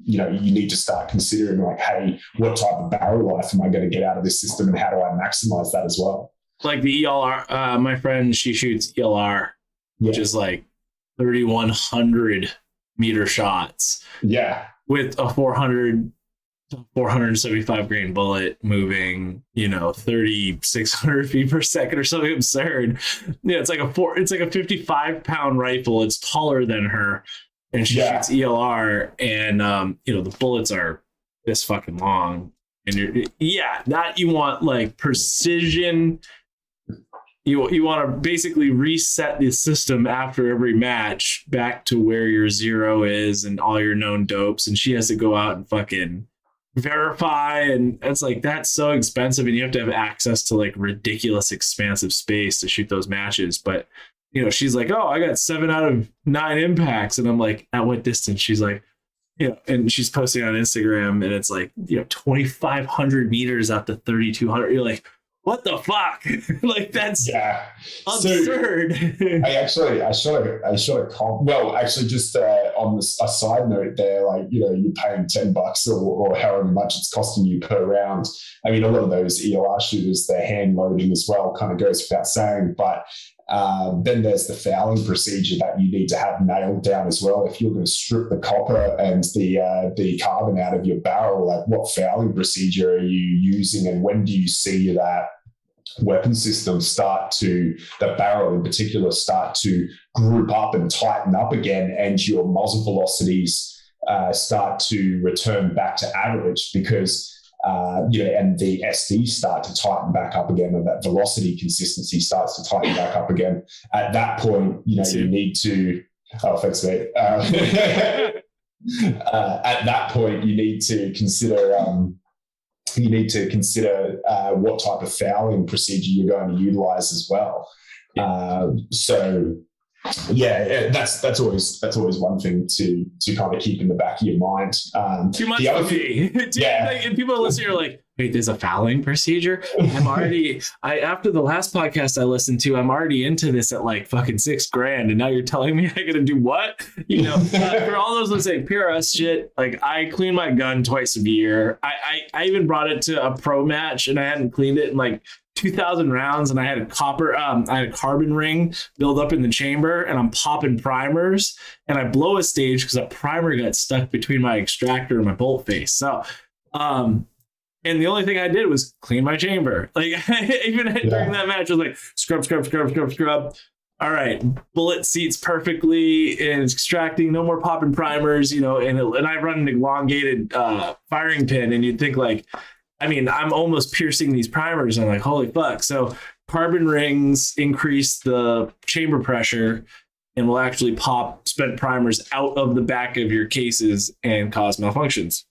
you need to start considering like, hey, what type of barrel life am I going to get out of this system, and how do I maximize that as well? Like the ELR, my friend, she shoots ELR, which is like 3,100 meter shots. Yeah. With a 475 grain bullet moving, 3,600 feet per second or something absurd. Yeah, it's like a 55-pound rifle. It's taller than her, and she shoots ELR, and the bullets are this fucking long. And that you want like precision. You want to basically reset the system after every match back to where your zero is and all your known dopes, and she has to go out and fucking verify, and it's like, that's so expensive, and you have to have access to like ridiculous expansive space to shoot those matches. But she's like, oh, I got 7 out of 9 impacts, and I'm like, at what distance? She's like, and she's posting on Instagram, and it's like 2,500 meters out to 3,200. You're like, what the fuck? Like, that's absurd. So I shot a comp. Well, actually, just on a side note there, like, you're paying $10 or however much it's costing you per round. I mean, a lot of those ELR shooters, they're hand loading as well, kind of goes without saying. But then there's the fouling procedure that you need to have nailed down as well. If you're going to strip the copper and the carbon out of your barrel, like, what fouling procedure are you using, and when do you see that weapon system the barrel in particular, start to group up and tighten up again, and your muzzle velocities start to return back to average, because and the SD start to tighten back up again, and that velocity consistency starts to tighten back up again. At that point, you need to. Oh, thanks, mate. At that point, you need to consider. What type of fouling procedure you're going to utilize as well. That's always one thing to kind of keep in the back of your mind. Too much for me. And people listening are like, wait, there's a fouling procedure? After the last podcast I listened to, I'm already into this at like fucking $6,000. And now you're telling me I gotta do what? For all those that say PRS shit, like I clean my gun twice a year. I even brought it to a pro match and I hadn't cleaned it in like 2,000 rounds, and I had a carbon ring build up in the chamber, and I'm popping primers, and I blow a stage because a primer got stuck between my extractor and my bolt face. So, and the only thing I did was clean my chamber. Like even during that match, I was like scrub. All right, bullet seats perfectly and it's extracting, no more popping primers, and I run an elongated firing pin, and you'd think like, I mean, I'm almost piercing these primers. And I'm like, holy fuck. So carbon rings increase the chamber pressure and will actually pop spent primers out of the back of your cases and cause malfunctions.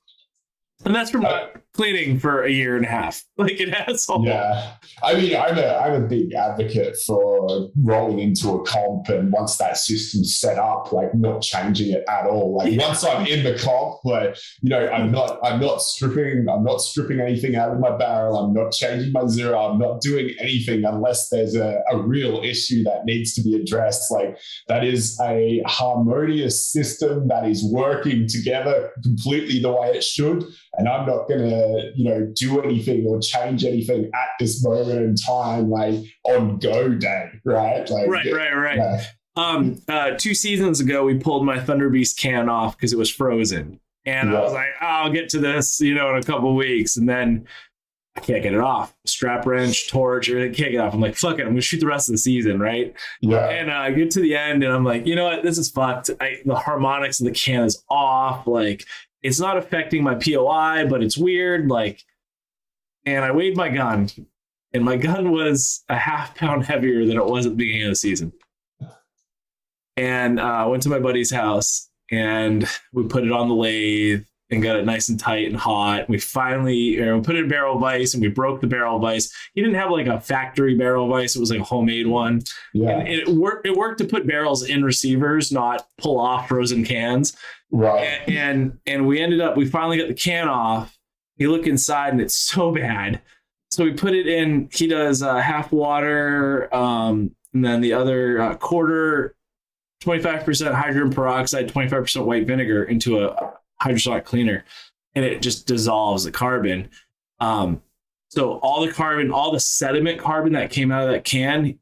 And that's from not cleaning for a year and a half. Like an asshole. Yeah. I mean, I'm a big advocate for rolling into a comp, and once that system's set up, like not changing it at all. Like once I'm in the comp, like, I'm not stripping anything out of my barrel. I'm not changing my zero. I'm not doing anything unless there's a real issue that needs to be addressed. Like that is a harmonious system that is working together completely the way it should. And I'm not going to, do anything or change anything at this moment in time, like on go day, right? Like, right. Yeah. 2 seasons ago, we pulled my Thunder Beast can off because it was frozen. And I was like, I'll get to this, in a couple of weeks. And then I can't get it off. Strap wrench, torch, everything can't get off. I'm like, fuck it, I'm going to shoot the rest of the season, right? Yeah. And I get to the end and I'm like, you know what? This is fucked. The harmonics of the can is off. Like, it's not affecting my POI, but it's weird. Like, and I weighed my gun, and my gun was a half pound heavier than it was at the beginning of the season. And I went to my buddy's house, and we put it on the lathe and got it nice and tight and hot. We finally put it in barrel vise, and we broke the barrel vise. He didn't have like a factory barrel vise. It was like a homemade one. Yeah. And it worked to put barrels in receivers, not pull off frozen cans. Right. And we finally got the can off. You look inside and it's so bad. So we put it in, he does half water, and then the other quarter, 25% hydrogen peroxide, 25% white vinegar into a hydrosonic cleaner, and it just dissolves the carbon. So all the sediment carbon that came out of that can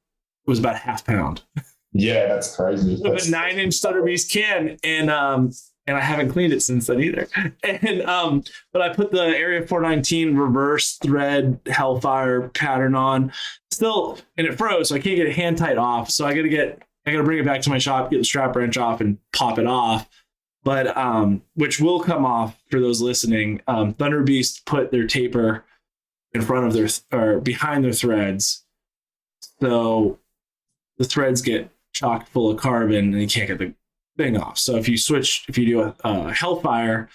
was about a half pound. Yeah, that's crazy. So a 9-inch Thunder Beast can, and I haven't cleaned it since then either. And but I put the Area 419 reverse thread Hellfire pattern on still, and it froze, so I can't get it hand tight off. So I gotta bring it back to my shop, get the strap wrench off, and pop it off. But which will come off for those listening. Thunder Beast put their taper in front of or behind their threads, so the threads get chock full of carbon, and you can't get the thing off. So if you do a Hellfire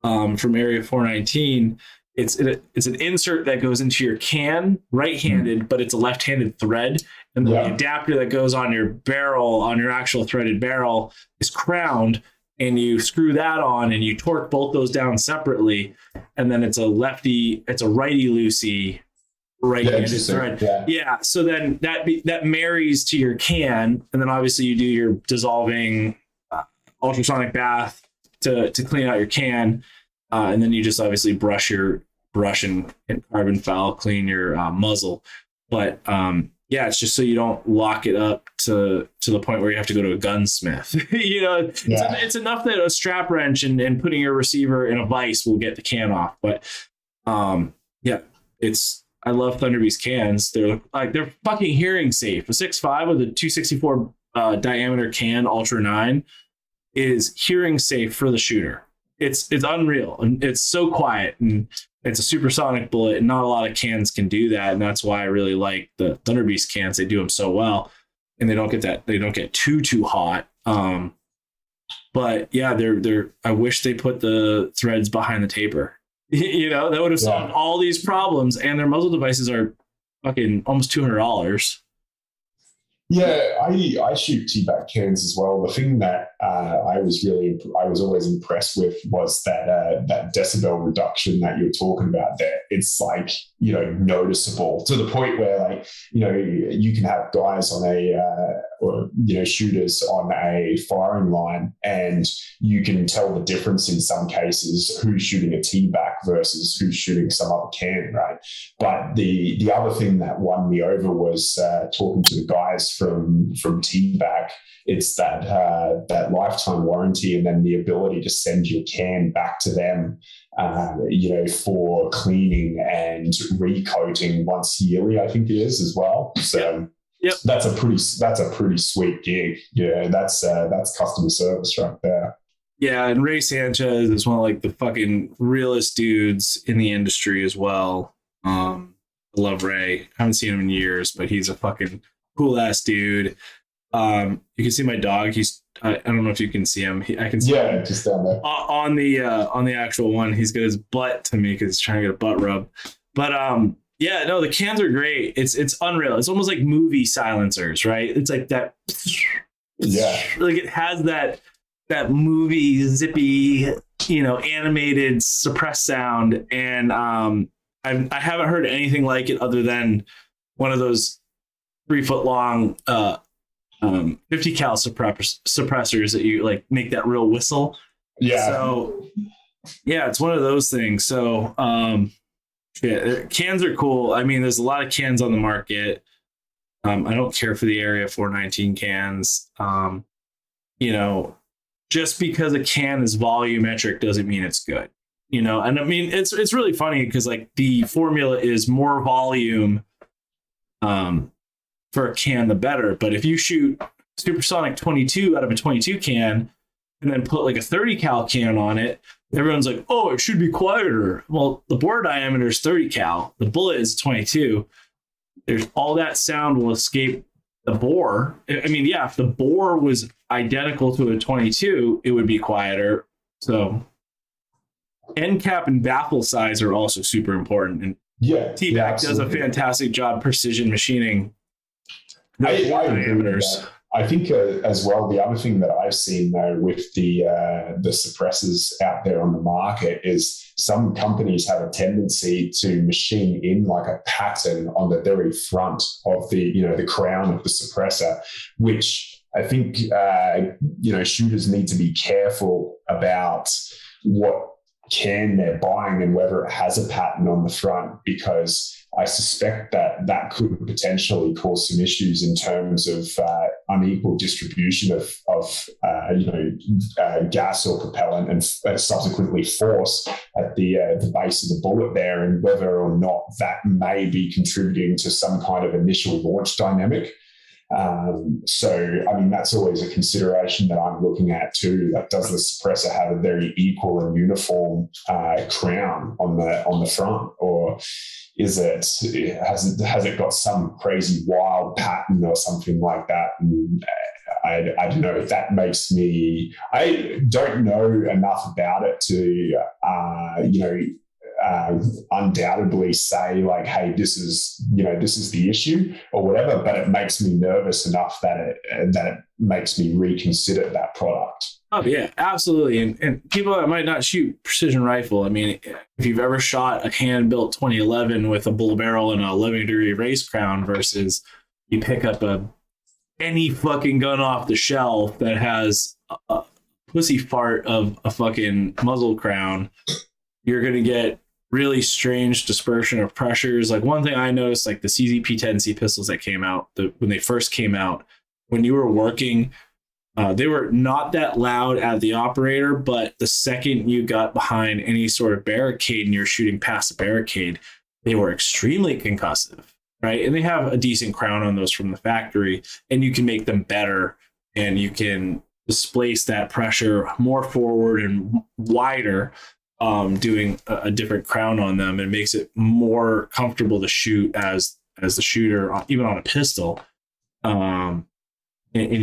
from Area 419, it's an insert that goes into your can right-handed, but it's a left-handed thread, and the adapter that goes on your barrel, on your actual threaded barrel, is crowned, and you screw that on and you torque both those down separately, and then it's a righty loosey right-handed thread. Yeah. So then that marries to your can, and then obviously you do your dissolving ultrasonic bath to clean out your can, and then you just obviously brush and carbon foul clean your muzzle. But it's just so you don't lock it up to the point where you have to go to a gunsmith. It's enough that a strap wrench and putting your receiver in a vise will get the can off. But I love Thunder Beast cans. They're fucking hearing safe. A 6.5 with a 264 diameter can Ultra 9 is hearing safe for the shooter. It's unreal, and it's so quiet, and it's a supersonic bullet, and not a lot of cans can do that, and that's why I really like the Thunder Beast cans. They do them so well, and they don't get too hot. But yeah, they're I wish they put the threads behind the taper. That would have solved all these problems, and their muzzle devices are fucking almost $200. Yeah, I shoot T-back cans as well. The thing that I was always impressed with was that decibel reduction that you're talking about there. It's like, noticeable to the point where, like, you can have guys on or shooters on a firing line, and you can tell the difference in some cases who's shooting a T-back versus who's shooting some other can, right? But the other thing that won me over was talking to the guys from T-back. It's that lifetime warranty, and then the ability to send your can back to them, for cleaning and recoating once yearly, I think it is as well. So yep. That's a pretty sweet gig. Yeah, that's customer service right there. Yeah, and Ray Sanchez is one of like the fucking realest dudes in the industry as well. I love Ray. I haven't seen him in years, but he's a fucking cool ass dude. You can see my dog. I don't know if you can see him. I can see him just down there on the actual one. He's got his butt to me because he's trying to get a butt rub. But yeah, no, the cans are great. It's unreal. It's almost like movie silencers, right? It's like that. Yeah, like it has that movie zippy, animated suppressed sound, and I haven't heard anything like it other than one of those 3 foot long 50 cal suppressors that you like make that real whistle. Yeah. So yeah, it's one of those things. So yeah, cans are cool. I mean, there's a lot of cans on the market. I don't care for the Area 419 cans. Just because a can is volumetric doesn't mean it's good. And I mean, it's really funny because like the formula is more volume for a can, the better. But if you shoot supersonic 22 out of a 22 can and then put like a 30 cal can on it, everyone's like, oh, it should be quieter. Well, the bore diameter is 30 cal. The bullet is 22. There's all that sound will escape the bore. I mean, yeah, if the bore was identical to a 22, it would be quieter. So end cap and baffle size are also super important. And T-back does a fantastic job precision machining I agree with that. I think as well, the other thing that I've seen though with the suppressors out there on the market is some companies have a tendency to machine in like a pattern on the very front of the crown of the suppressor, which I think shooters need to be careful about what can they're buying and whether it has a pattern on the front, because I suspect that could potentially cause some issues in terms of unequal distribution of gas or propellant and subsequently force at the base of the bullet there, and whether or not that may be contributing to some kind of initial launch dynamic. So, I mean, that's always a consideration that I'm looking at too. Like, does the suppressor have a very equal and uniform crown on the front, or has it got some crazy wild pattern or something like that? And I don't know if that makes me. I don't know enough about it to undoubtedly say like, hey, this is the issue or whatever, but it makes me nervous enough that it makes me reconsider that product. Oh yeah, absolutely. And people that might not shoot precision rifle, I mean, if you've ever shot a hand-built 2011 with a bull barrel and a 11-degree race crown versus you pick up any fucking gun off the shelf that has a pussy fart of a fucking muzzle crown, you're going to get really strange dispersion of pressures. Like one thing I noticed, like the CZP-10C pistols that came out, when they first came out, when you were working, they were not that loud at the operator, but the second you got behind any sort of barricade and you're shooting past the barricade, they were extremely concussive, right? And they have a decent crown on those from the factory, and you can make them better, and you can displace that pressure more forward and wider, doing a different crown on them. It makes it more comfortable to shoot as the shooter, even on a pistol. And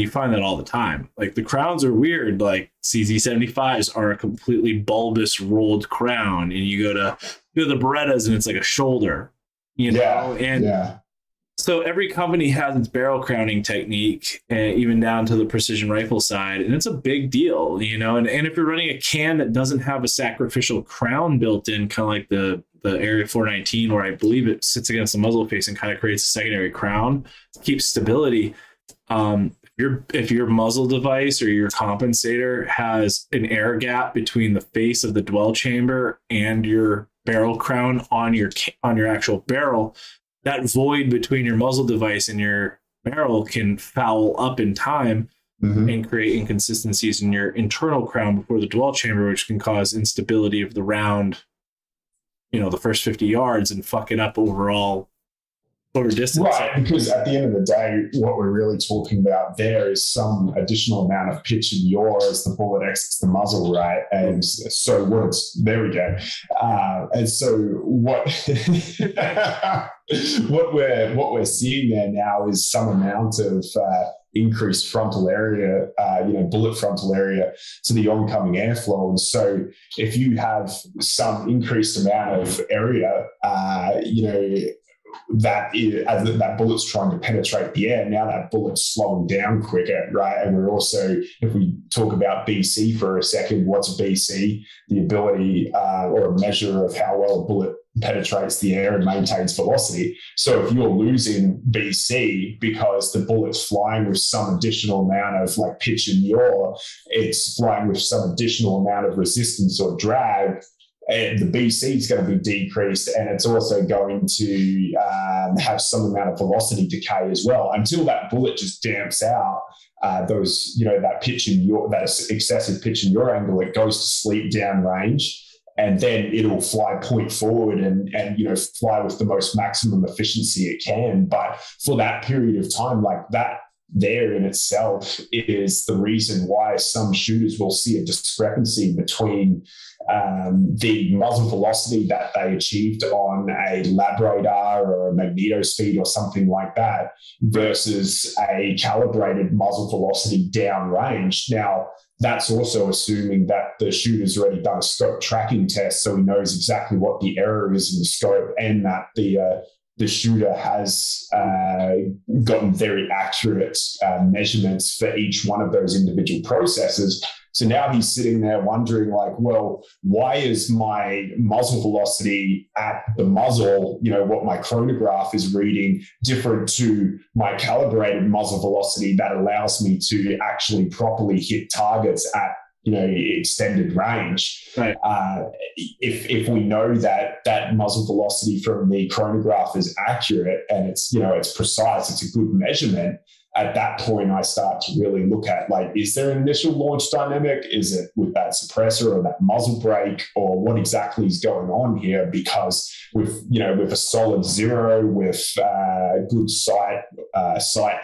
you find that all the time. Like the crowns are weird. Like CZ75s are a completely bulbous rolled crown, and you go to the Berettas and it's like a shoulder, you know. And So every company has its barrel crowning technique, even down to the precision rifle side, and it's a big deal, you know. And if you're running a can that doesn't have a sacrificial crown built in, kind of like the Area 419, where I believe it sits against the muzzle face and kind of creates a secondary crown, keeps stability. If your muzzle device or your compensator has an air gap between the face of the dwell chamber and your barrel crown on your actual barrel, that void between your muzzle device and your barrel can foul up in time and create inconsistencies in your internal crown before the dwell chamber, which can cause instability of the round, you know, the first 50 yards and fuck it up overall over distance. Right, because at the end of the day, what we're really talking about there is some additional amount of pitch and yaw as the bullet exits the muzzle, right? And so there we go. And so what what we're seeing there now is some amount of increased frontal area, bullet frontal area to the oncoming airflow. And so if you have some increased amount of area, that bullet's trying to penetrate the air. Now that bullet's slowing down quicker, right? And we're also, if we talk about BC for a second, what's BC? The ability or a measure of how well a bullet penetrates the air and maintains velocity. So if you're losing BC because the bullet's flying with some additional amount of like pitch and yaw, it's flying with some additional amount of resistance or drag, and the BC is going to be decreased, and it's also going to have some amount of velocity decay as well until that bullet just damps out that pitch and yaw, that excessive pitch and yaw angle. It goes to sleep downrange, and then it'll fly point forward and fly with the most maximum efficiency it can. But for that period of time, like that, there in itself is the reason why some shooters will see a discrepancy between the muzzle velocity that they achieved on a lab radar or a magnetospeed or something like that versus a calibrated muzzle velocity downrange. Now, that's also assuming that the shooter's already done a scope tracking test, so he knows exactly what the error is in the scope, and that the shooter has gotten very accurate measurements for each one of those individual processes. So now he's sitting there wondering, like, well, why is my muzzle velocity at the muzzle, what my chronograph is reading, different to my calibrated muzzle velocity that allows me to actually properly hit targets at extended range. Right. If we know that muzzle velocity from the chronograph is accurate and it's precise, it's a good measurement. At that point, I start to really look at, like, is there an initial launch dynamic? Is it with that suppressor or that muzzle brake, or what exactly is going on here? Because with a solid zero, with good sight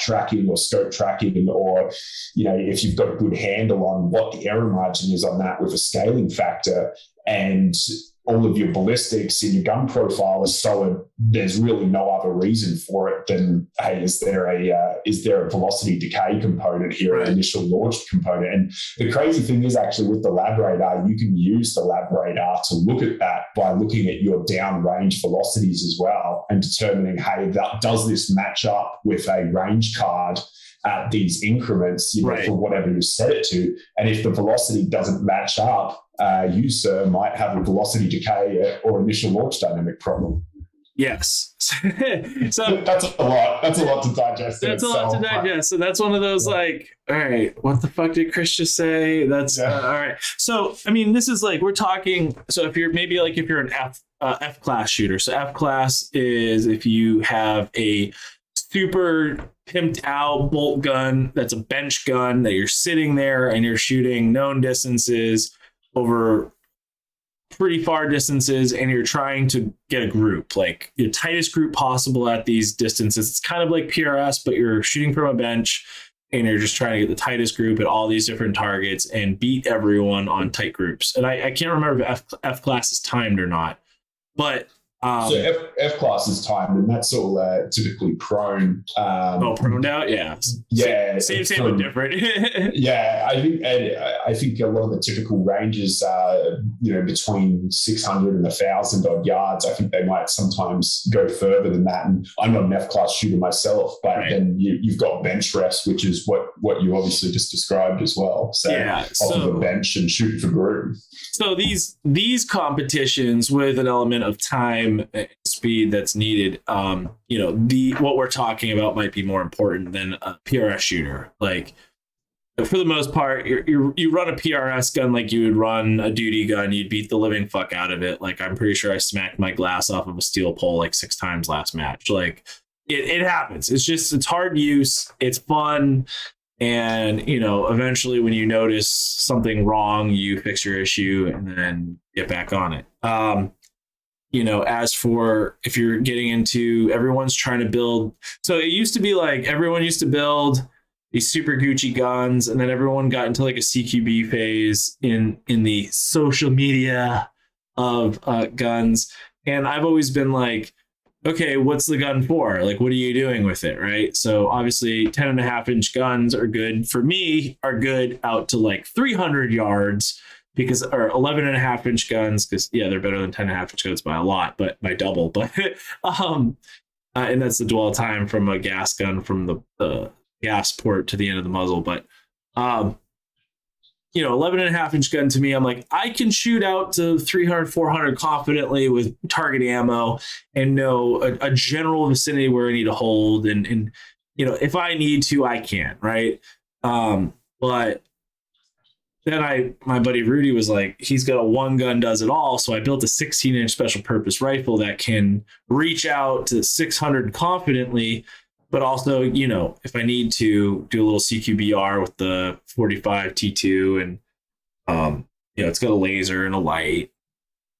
tracking or scope tracking, or if you've got a good handle on what the error margin is on that with a scaling factor, and all of your ballistics in your gun profile is solid, there's really no other reason for it than, hey, is there a velocity decay component here, an initial launch component? And the crazy thing is, actually, with the lab radar, you can use the lab radar to look at that by looking at your downrange velocities as well and determining, hey, does this match up with a range card at these increments, for whatever you set it to. And if the velocity doesn't match up, you, sir, might have a velocity decay or initial launch dynamic problem. Yes. So that's a lot. That's a lot to digest. That's a lot to digest. So that's one of those like, all right, what the fuck did Chris just say? That's all right. So, I mean, this is like, we're talking, so if you're an F class shooter. So F class is if you have a super pimped out bolt gun that's a bench gun that you're sitting there and you're shooting known distances over pretty far distances, and you're trying to get a group, like your tightest group possible at these distances. It's kind of like PRS, but you're shooting from a bench and you're just trying to get the tightest group at all these different targets and beat everyone on tight groups. And I can't remember if F class is timed or not, but So F class is timed, and that's all typically prone. Proned out, yeah. Yeah, same but different. Yeah, I think a lot of the typical ranges are between 600 and 1,000 odd yards. I think they might sometimes go further than that. And I'm not an F class shooter myself, but then you've got bench rest, which is what you obviously just described as well. So off of the bench and shooting for groove. So these competitions with an element of time speed that's needed, what we're talking about might be more important than a PRS shooter. Like, for the most part, you run a PRS gun like you would run a duty gun. You'd beat the living fuck out of it. Like, I'm pretty sure I smacked my glass off of a steel pole like 6 times last match. Like, it happens. It's hard use. It's fun. And, eventually when you notice something wrong, you fix your issue and then get back on it. As for if you're getting into, everyone's trying to build. So it used to be like everyone used to build these super Gucci guns, and then everyone got into like a CQB phase in the social media of guns. And I've always been like, okay, what's the gun for? Like, what are you doing with it, right? So obviously 10.5-inch guns are good for me, are good out to like 300 yards, or 11.5-inch guns, because they're better than 10.5-inch guns by a lot, but by double. But and that's the dwell time from a gas gun from the gas port to the end of the muzzle. But 11.5-inch gun to me, I'm like, I can shoot out to 300, 400 confidently with target ammo and know a general vicinity where I need to hold. And if I need to, I can, right? But then my buddy Rudy was like, he's got a one gun does it all. So I built a 16-inch special purpose rifle that can reach out to 600 confidently. But also, if I need to do a little CQBR with the 45 T2 and, it's got a laser and a light.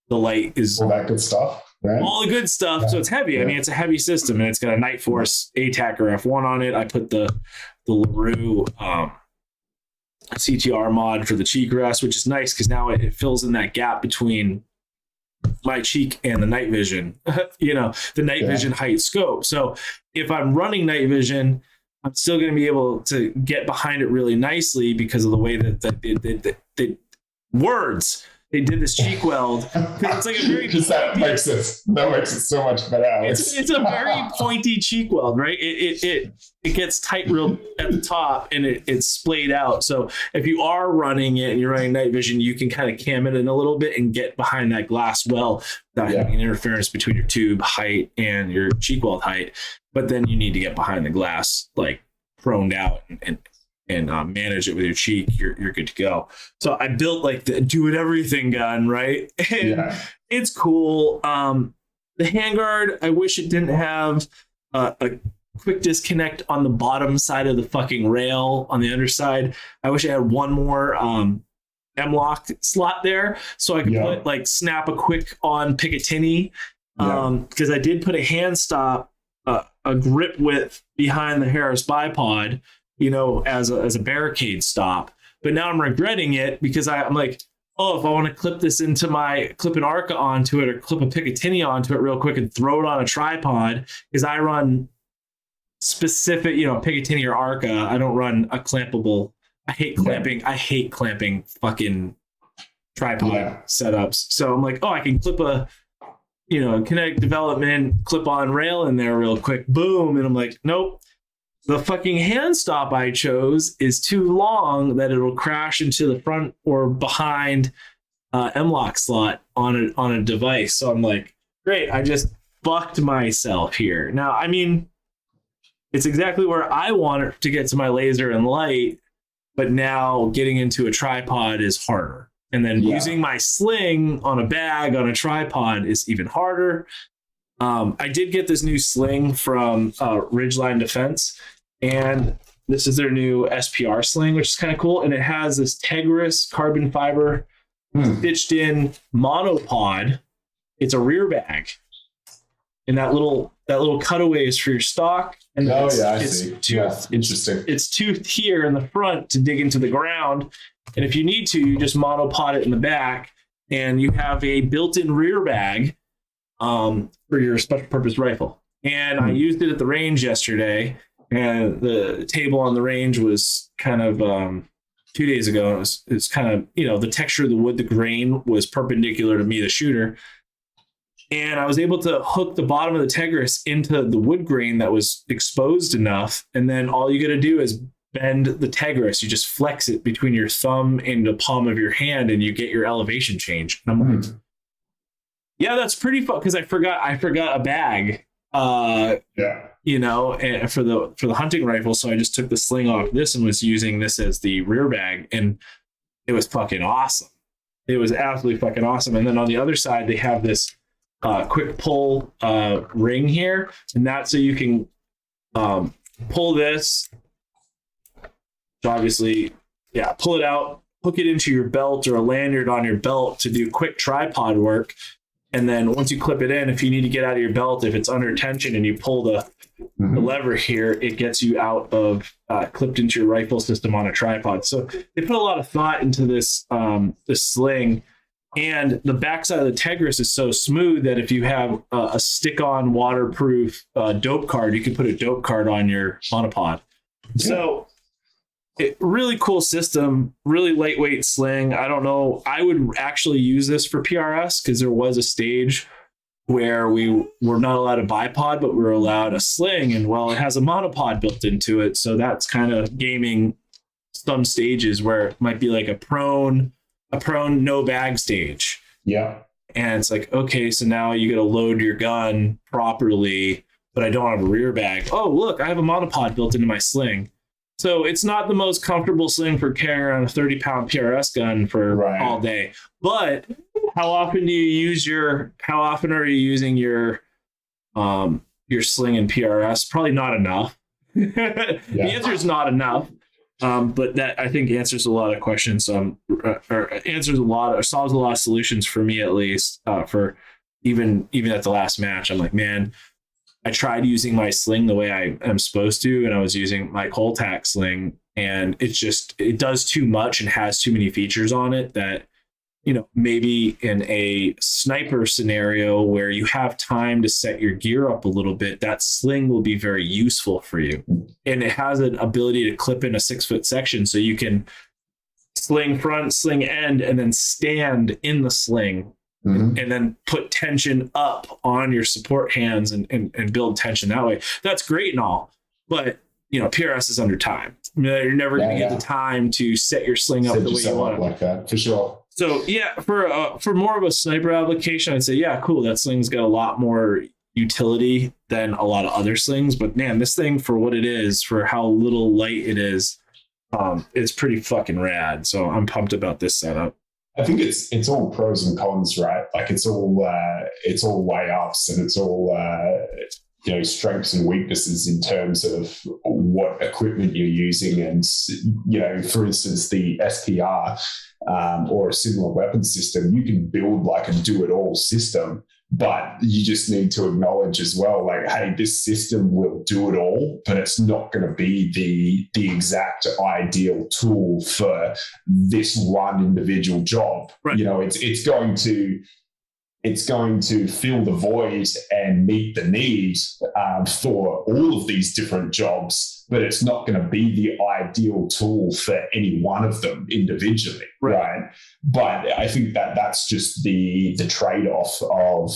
The light is all that good stuff, right? All the good stuff. Yeah. So it's heavy. Yeah. I mean, it's a heavy system, and it's got a Night Force ATAC or F1 on it. I put the LaRue CTR mod for the cheek rest, which is nice because now it fills in that gap between my cheek and the night vision, the night vision height scope. So if I'm running night vision, I'm still going to be able to get behind it really nicely because of the way that the words they did this cheek weld. It's like a very that makes it so much better. It's a very pointy cheek weld, right? It gets tight real at the top and it's splayed out. So if you are running it and you're running night vision, you can kind of cam it in a little bit and get behind that glass well without having an interference between your tube height and your cheek weld height. But then you need to get behind the glass, like proned out and manage it with your cheek. You're good to go. So I built like the do it everything gun, right? And it's cool. The handguard, I wish it didn't have a quick disconnect on the bottom side of the fucking rail on the underside. I wish I had one more M-lock slot there so I could snap a quick on Picatinny. Because I did put a hand stop, a grip width behind the Harris bipod, as a barricade stop. But now I'm regretting it because I'm like, if I want to clip an ARCA onto it or clip a Picatinny onto it real quick and throw it on a tripod, because I run specific, Picatinny or ARCA. I don't run a clampable. I hate clamping. I hate clamping fucking tripod setups. So I'm like, I can clip a, kinetic development clip-on rail in there real quick. Boom. And I'm like, nope. The fucking hand stop I chose is too long that it'll crash into the front or behind M-lock slot on a device. So I'm like, great, I just fucked myself here. Now, I mean, it's exactly where I want it to get to my laser and light, but now getting into a tripod is harder. And then using my sling on a bag on a tripod is even harder. I did get this new sling from Ridgeline Defense, and this is their new SPR sling, which is kind of cool. And it has this Tegris carbon fiber stitched in monopod. It's a rear bag, and that little cutaway is for your stock. And I see. Interesting. It's toothed here in the front to dig into the ground. And if you need to, you just monopod it in the back, and you have a built-in rear bag for your special purpose rifle. And I used it at the range yesterday, and the table on the range was kind of 2 days ago. And it's kind of, the texture of the wood, the grain was perpendicular to me, the shooter. And I was able to hook the bottom of the Tegris into the wood grain that was exposed enough. And then all you got to do is bend the Tegris. You just flex it between your thumb and the palm of your hand, and you get your elevation change. And I'm like, yeah, that's pretty fun, because I forgot a bag. And for the hunting rifle, so I just took the sling off this and was using this as the rear bag, and it was fucking awesome. It was absolutely fucking awesome. And then on the other side, they have this quick pull ring here, and that's so you can pull this. So obviously, pull it out, hook it into your belt or a lanyard on your belt to do quick tripod work. And then once you clip it in, if you need to get out of your belt, if it's under tension and you pull the lever here, it gets you out of clipped into your rifle system on a tripod. So they put a lot of thought into this sling. And the backside of the Tegris is so smooth that if you have a stick-on waterproof dope card, you can put a dope card on your monopod. So really cool system, really lightweight sling. I don't know. I would actually use this for PRS, because there was a stage where we were not allowed a bipod, but we were allowed a sling. And well, it has a monopod built into it. So that's kind of gaming some stages where it might be like a prone no bag stage. Yeah. And it's like, okay, so now you got to load your gun properly, but I don't have a rear bag. Oh, look, I have a monopod built into my sling. So it's not the most comfortable sling for carrying around a 30-pound PRS gun for all day. But how often are you using your sling in PRS? Probably not enough. The answer is not enough. But that, I think, answers a lot of questions. Solves a lot of solutions for me, at least. For even at the last match, I'm like, man, I tried using my sling the way I am supposed to, and I was using my Coltac sling, and it does too much and has too many features on it that, maybe in a sniper scenario where you have time to set your gear up a little bit, that sling will be very useful for you. And it has an ability to clip in a 6-foot section, so you can sling front, sling end, and then stand in the sling. And then put tension up on your support hands and build tension that way. That's great and all, but PRS is under time. You're never going to get the time to set your sling up the way you want it. Like that, for sure. So for more of a sniper application, I'd say, cool. That sling's got a lot more utility than a lot of other slings. But man, this thing, for what it is, for how little light it is, it's pretty fucking rad. So I'm pumped about this setup. I think it's all pros and cons, right? Like it's all way ups, and it's all strengths and weaknesses in terms of what equipment you're using. And for instance, the SPR or a similar weapon system, you can build like a do-it-all system, but you just need to acknowledge as well, like, hey, this system will do it all, but it's not going to be the exact ideal tool for this one individual job. Right. It's going to fill the void and meet the need for all of these different jobs, but it's not going to be the ideal tool for any one of them individually, right? But I think that's just the trade-off of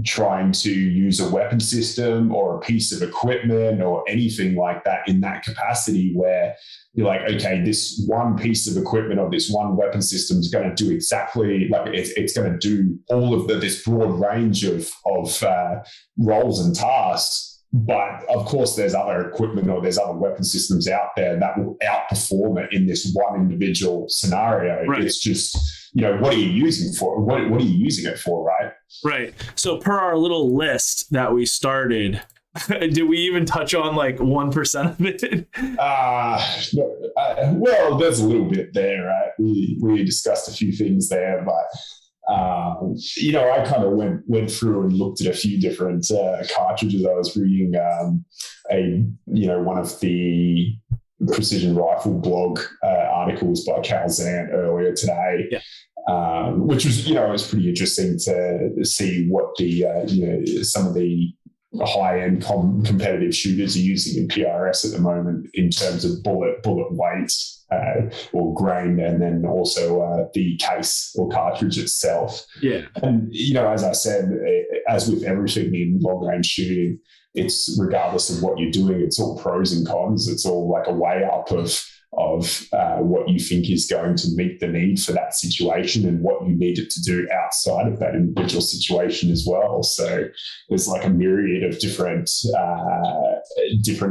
trying to use a weapon system or a piece of equipment or anything like that in that capacity, where you're like, okay, this one piece of equipment or this one weapon system is going to do exactly, like it's going to do all of this broad range of roles and tasks. But of course, there's other equipment or there's other weapon systems out there that will outperform it in this one individual scenario. Right. It's just, what are you using for? What are you using it for, right? Right. So per our little list that we started, did we even touch on like 1% of it? Well, there's a little bit there, right? We discussed a few things there, but I kind of went through and looked at a few different cartridges. I was reading one of the Precision Rifle blog articles by Cal Zant earlier today. Yeah. which was, it was pretty interesting to see what the, some of the high-end competitive shooters are using in PRS at the moment in terms of bullet weight or grain, and then also the case or cartridge itself. Yeah. And, as I said, as with everything in long-range shooting, it's regardless of what you're doing, it's all pros and cons. It's all like a weigh up of what you think is going to meet the need for that situation and what you need it to do outside of that individual situation as well. So there's like a myriad of different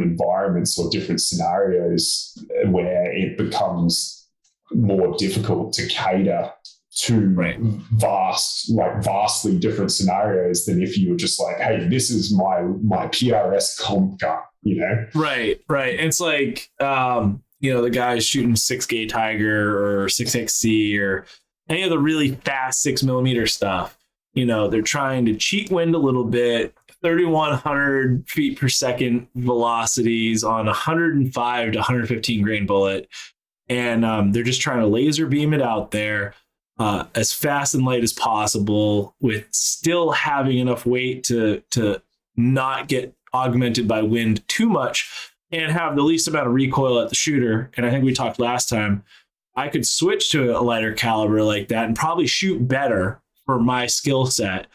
environments or different scenarios where it becomes more difficult to cater to vastly different scenarios than if you were just like, hey, this is my PRS comp gun, Right. It's like, the guys shooting 6 Tiger or 6XC or any of the really fast 6mm stuff, they're trying to cheat wind a little bit, 3,100 feet per second velocities on 105 to 115 grain bullet. And they're just trying to laser beam it out there as fast and light as possible with still having enough weight to not get augmented by wind too much and have the least amount of recoil at the shooter. And I think we talked last time, I could switch to a lighter caliber like that and probably shoot better for my skill set.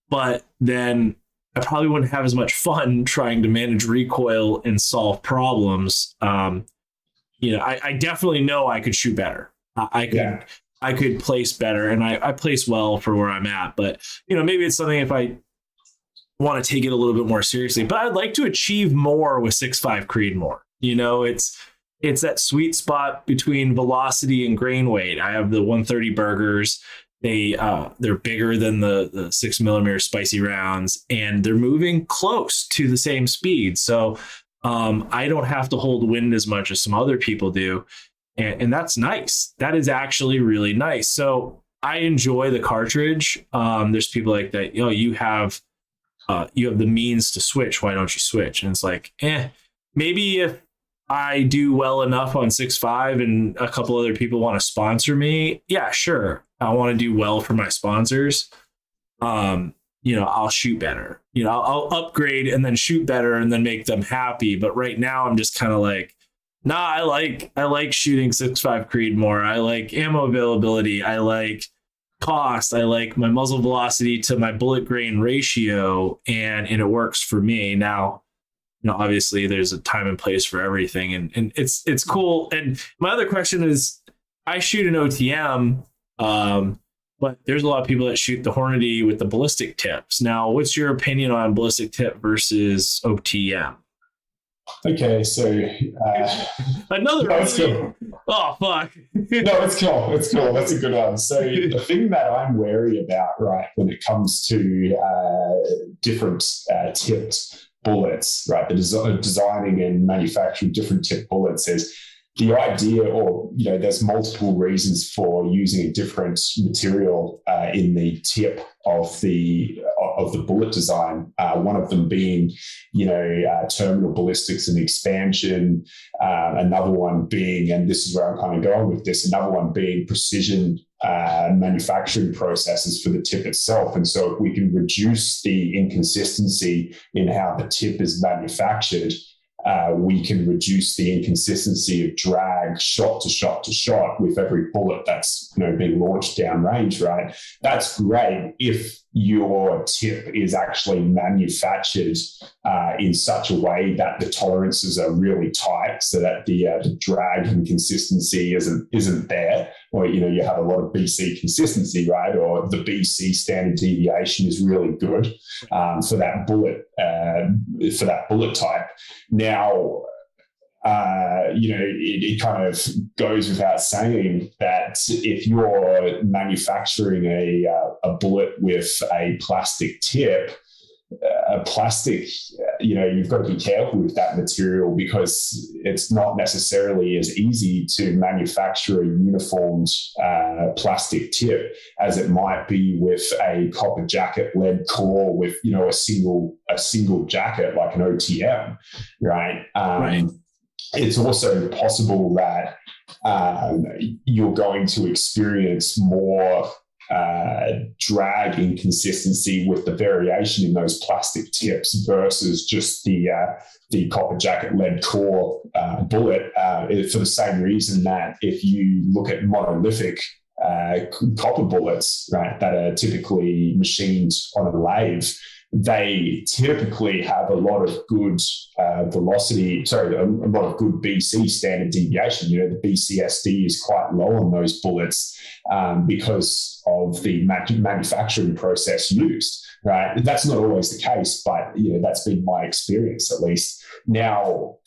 But then I probably wouldn't have as much fun trying to manage recoil and solve problems. I definitely know I could shoot better. I could place better, and I place well for where I'm at. But, maybe it's something if I want to take it a little bit more seriously, but I'd like to achieve more with 6.5 Creedmoor. It's that sweet spot between velocity and grain weight. I have the 130 Burgers. They're bigger than the 6mm spicy rounds, and they're moving close to the same speed. So I don't have to hold wind as much as some other people do. And that's nice. That is actually really nice. So I enjoy the cartridge. There's people like that, you have the means to switch. Why don't you switch? And it's like, maybe if I do well enough on 6.5 and a couple other people want to sponsor me, yeah, sure. I want to do well for my sponsors. I'll shoot better. I'll upgrade and then shoot better and then make them happy. But right now I'm just kind of like, nah, I like shooting 6.5 Creedmoor. I like ammo availability. I like cost. I like my muzzle velocity to my bullet grain ratio, and it works for me. Now, obviously there's a time and place for everything, and it's cool. And my other question is, I shoot an OTM, but there's a lot of people that shoot the Hornady with the ballistic tips. Now, what's your opinion on ballistic tip versus OTM? Okay, so another. No, it's cool. Oh fuck! No, it's cool. It's cool. That's a good one. So the thing that I'm wary about, right, when it comes to different tipped bullets, right, the designing and manufacturing different tipped bullets is the idea, or there's multiple reasons for using a different material in the tip of the bullet design. One of them being, terminal ballistics and expansion. Another one being, and this is where I'm kind of going with this, another one being precision manufacturing processes for the tip itself. And so if we can reduce the inconsistency in how the tip is manufactured, we can reduce the inconsistency of drag shot to shot to shot with every bullet that's being launched downrange, right? That's great if your tip is actually manufactured in such a way that the tolerances are really tight, so that the drag and consistency isn't there, or you have a lot of BC consistency, right? Or the BC standard deviation is really good for that bullet type. Now, it kind of goes without saying that if you're manufacturing a bullet with a plastic tip, you've got to be careful with that material, because it's not necessarily as easy to manufacture a uniformed plastic tip as it might be with a copper jacket lead core with a single jacket like an OTM, right? Right. It's also possible that you're going to experience more drag inconsistency with the variation in those plastic tips versus just the copper jacket lead core bullet, for the same reason that if you look at monolithic copper bullets, right, that are typically machined on a lathe, they typically have a lot of good velocity, a lot of good BC standard deviation. You know, the BCSD is quite low on those bullets because of the manufacturing process used, right? That's not always the case, but, you know, that's been my experience at least. Now,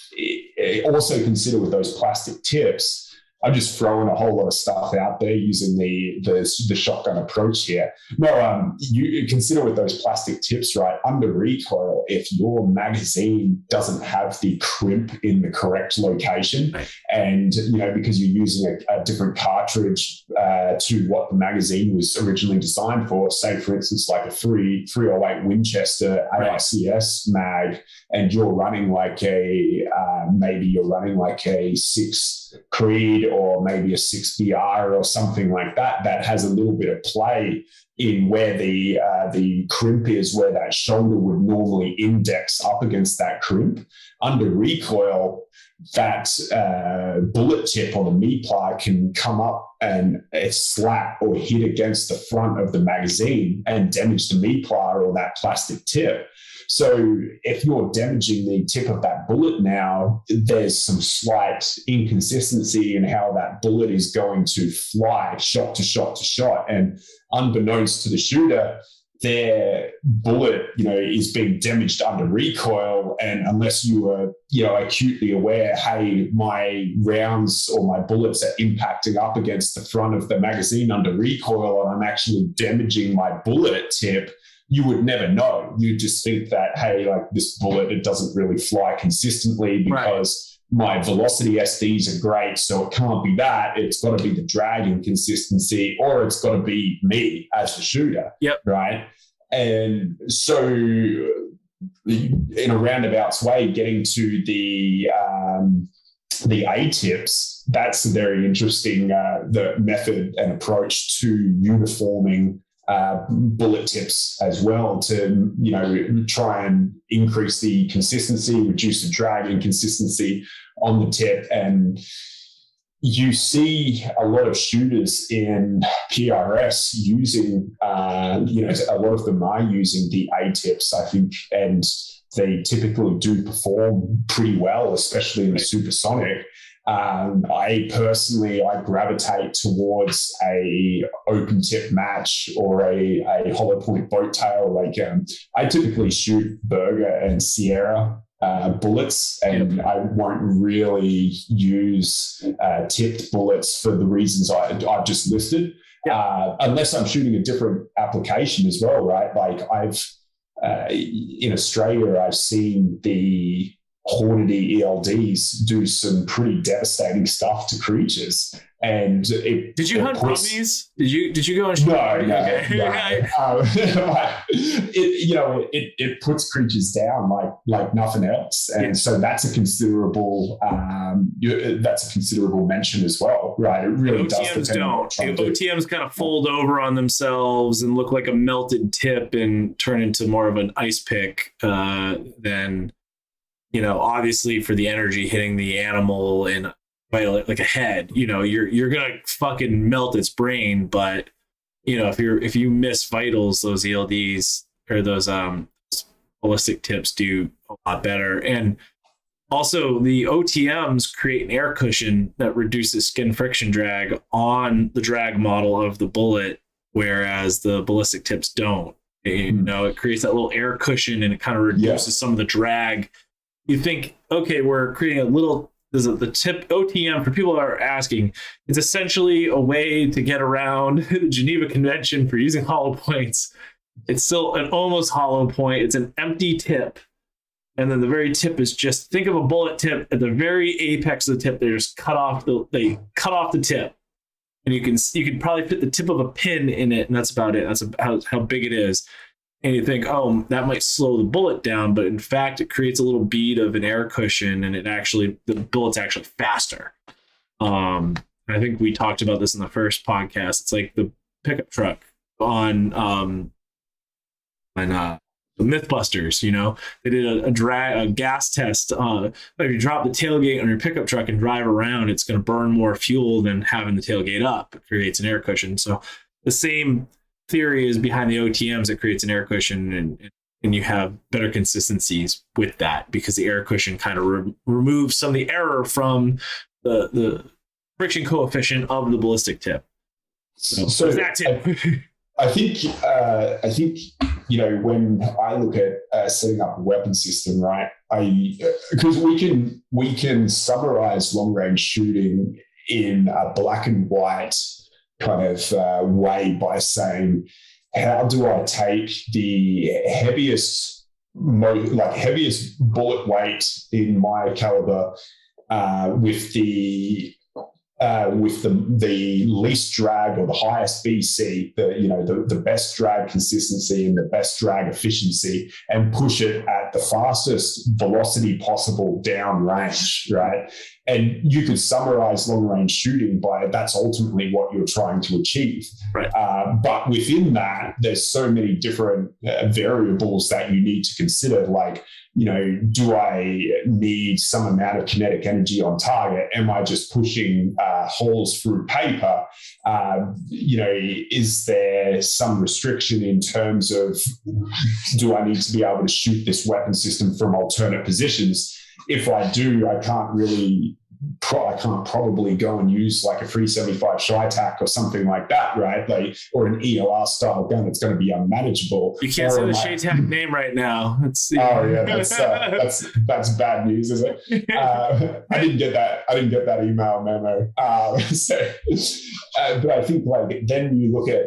also consider with those plastic tips, I'm just throwing a whole lot of stuff out there using the shotgun approach here. No, you consider with those plastic tips, right, under recoil, if your magazine doesn't have the crimp in the correct location, and, you know, because you're using a different cartridge to what the magazine was originally designed for, say, for instance, like a 308 Winchester AICS mag, and you're running like maybe you're running like a 6 Creed or maybe a 6 BR or something like that, that has a little bit of play in where the crimp is, where that shoulder would normally index up against that crimp. Under recoil, that bullet tip on the meat ply can come up and slap or hit against the front of the magazine and damage the meat ply or that plastic tip. So if you're damaging the tip of that bullet now, there's some slight inconsistency in how that bullet is going to fly shot to shot to shot. And unbeknownst to the shooter, their bullet, you know, is being damaged under recoil. And unless you are, you know, acutely aware, hey, my rounds or my bullets are impacting up against the front of the magazine under recoil, and I'm actually damaging my bullet tip, you would never know. You just think that, hey, like this bullet, it doesn't really fly consistently because my velocity SDs are great, so it can't be that. It's got to be the drag inconsistency, or it's got to be me as the shooter, right? And so in a roundabout way, getting to the A tips, that's a very interesting the method and approach to uniforming bullet tips as well, to, you know, try and increase the consistency, reduce the drag inconsistency on the tip. And you see a lot of shooters in PRS using, you know, a lot of them are using the A tips, I think, and they typically do perform pretty well, especially in the supersonic. I personally gravitate towards a open tip match or a hollow point boat tail. Like I typically shoot Berger and Sierra bullets, and I won't really use tipped bullets for the reasons I've just listed, unless I'm shooting a different application as well, right? Like in Australia, I've seen the Hornady ELDs do some pretty devastating stuff to creatures. And did you hunt brummies? Did you go and shoot? No. It puts creatures down like nothing else, and so that's a considerable mention as well, right? It really does. OTMs kind of fold over on themselves and look like a melted tip and turn into more of an ice pick than, you know, obviously for the energy hitting the animal and like a head, you know, you're gonna fucking melt its brain. But, you know, if you miss vitals, those ELDs or those ballistic tips do a lot better. And also the OTMs create an air cushion that reduces skin friction drag on the drag model of the bullet, whereas the ballistic tips don't. You know, it creates that little air cushion and it kind of reduces some of the drag. You think, okay, we're creating a little, the tip OTM, for people that are asking, it's essentially a way to get around the Geneva Convention for using hollow points. It's still an almost hollow point. It's an empty tip. And then the very tip is just, think of a bullet tip at the very apex of the tip. They just cut off the tip. And you can probably fit the tip of a pin in it, and that's about it. That's how big it is. And you think, oh, that might slow the bullet down, but in fact, it creates a little bead of an air cushion, and the bullet's actually faster. I think we talked about this in the first podcast. It's like the pickup truck on the Mythbusters. You know, they did a gas test. If you drop the tailgate on your pickup truck and drive around, it's going to burn more fuel than having the tailgate up. It creates an air cushion. So the same theory is behind the OTMs. It creates an air cushion, and you have better consistencies with that because the air cushion kind of removes some of the error from the friction coefficient of the ballistic tip. So that's it. I think you know, when I look at setting up a weapon system, right? Because we can summarize long range shooting in a black and white kind of way by saying, how do I take the heaviest bullet weight in my caliber with the least drag or the highest BC, the best drag consistency and the best drag efficiency, and push it at the fastest velocity possible down range, right? And you could summarize long range shooting by that's ultimately what you're trying to achieve. Right. But within that, there's so many different variables that you need to consider, like, you know, do I need some amount of kinetic energy on target? Am I just pushing holes through paper? You know, is there some restriction in terms of, do I need to be able to shoot this weapon system from alternate positions? If I do, I can't probably go and use like a 375 Shytac or something like that, right? Like, or an ELR style gun. It's going to be unmanageable. You can't say the Shytac name right now. Oh yeah, that's bad news, is it? I didn't get that email memo. But I think like then you look at,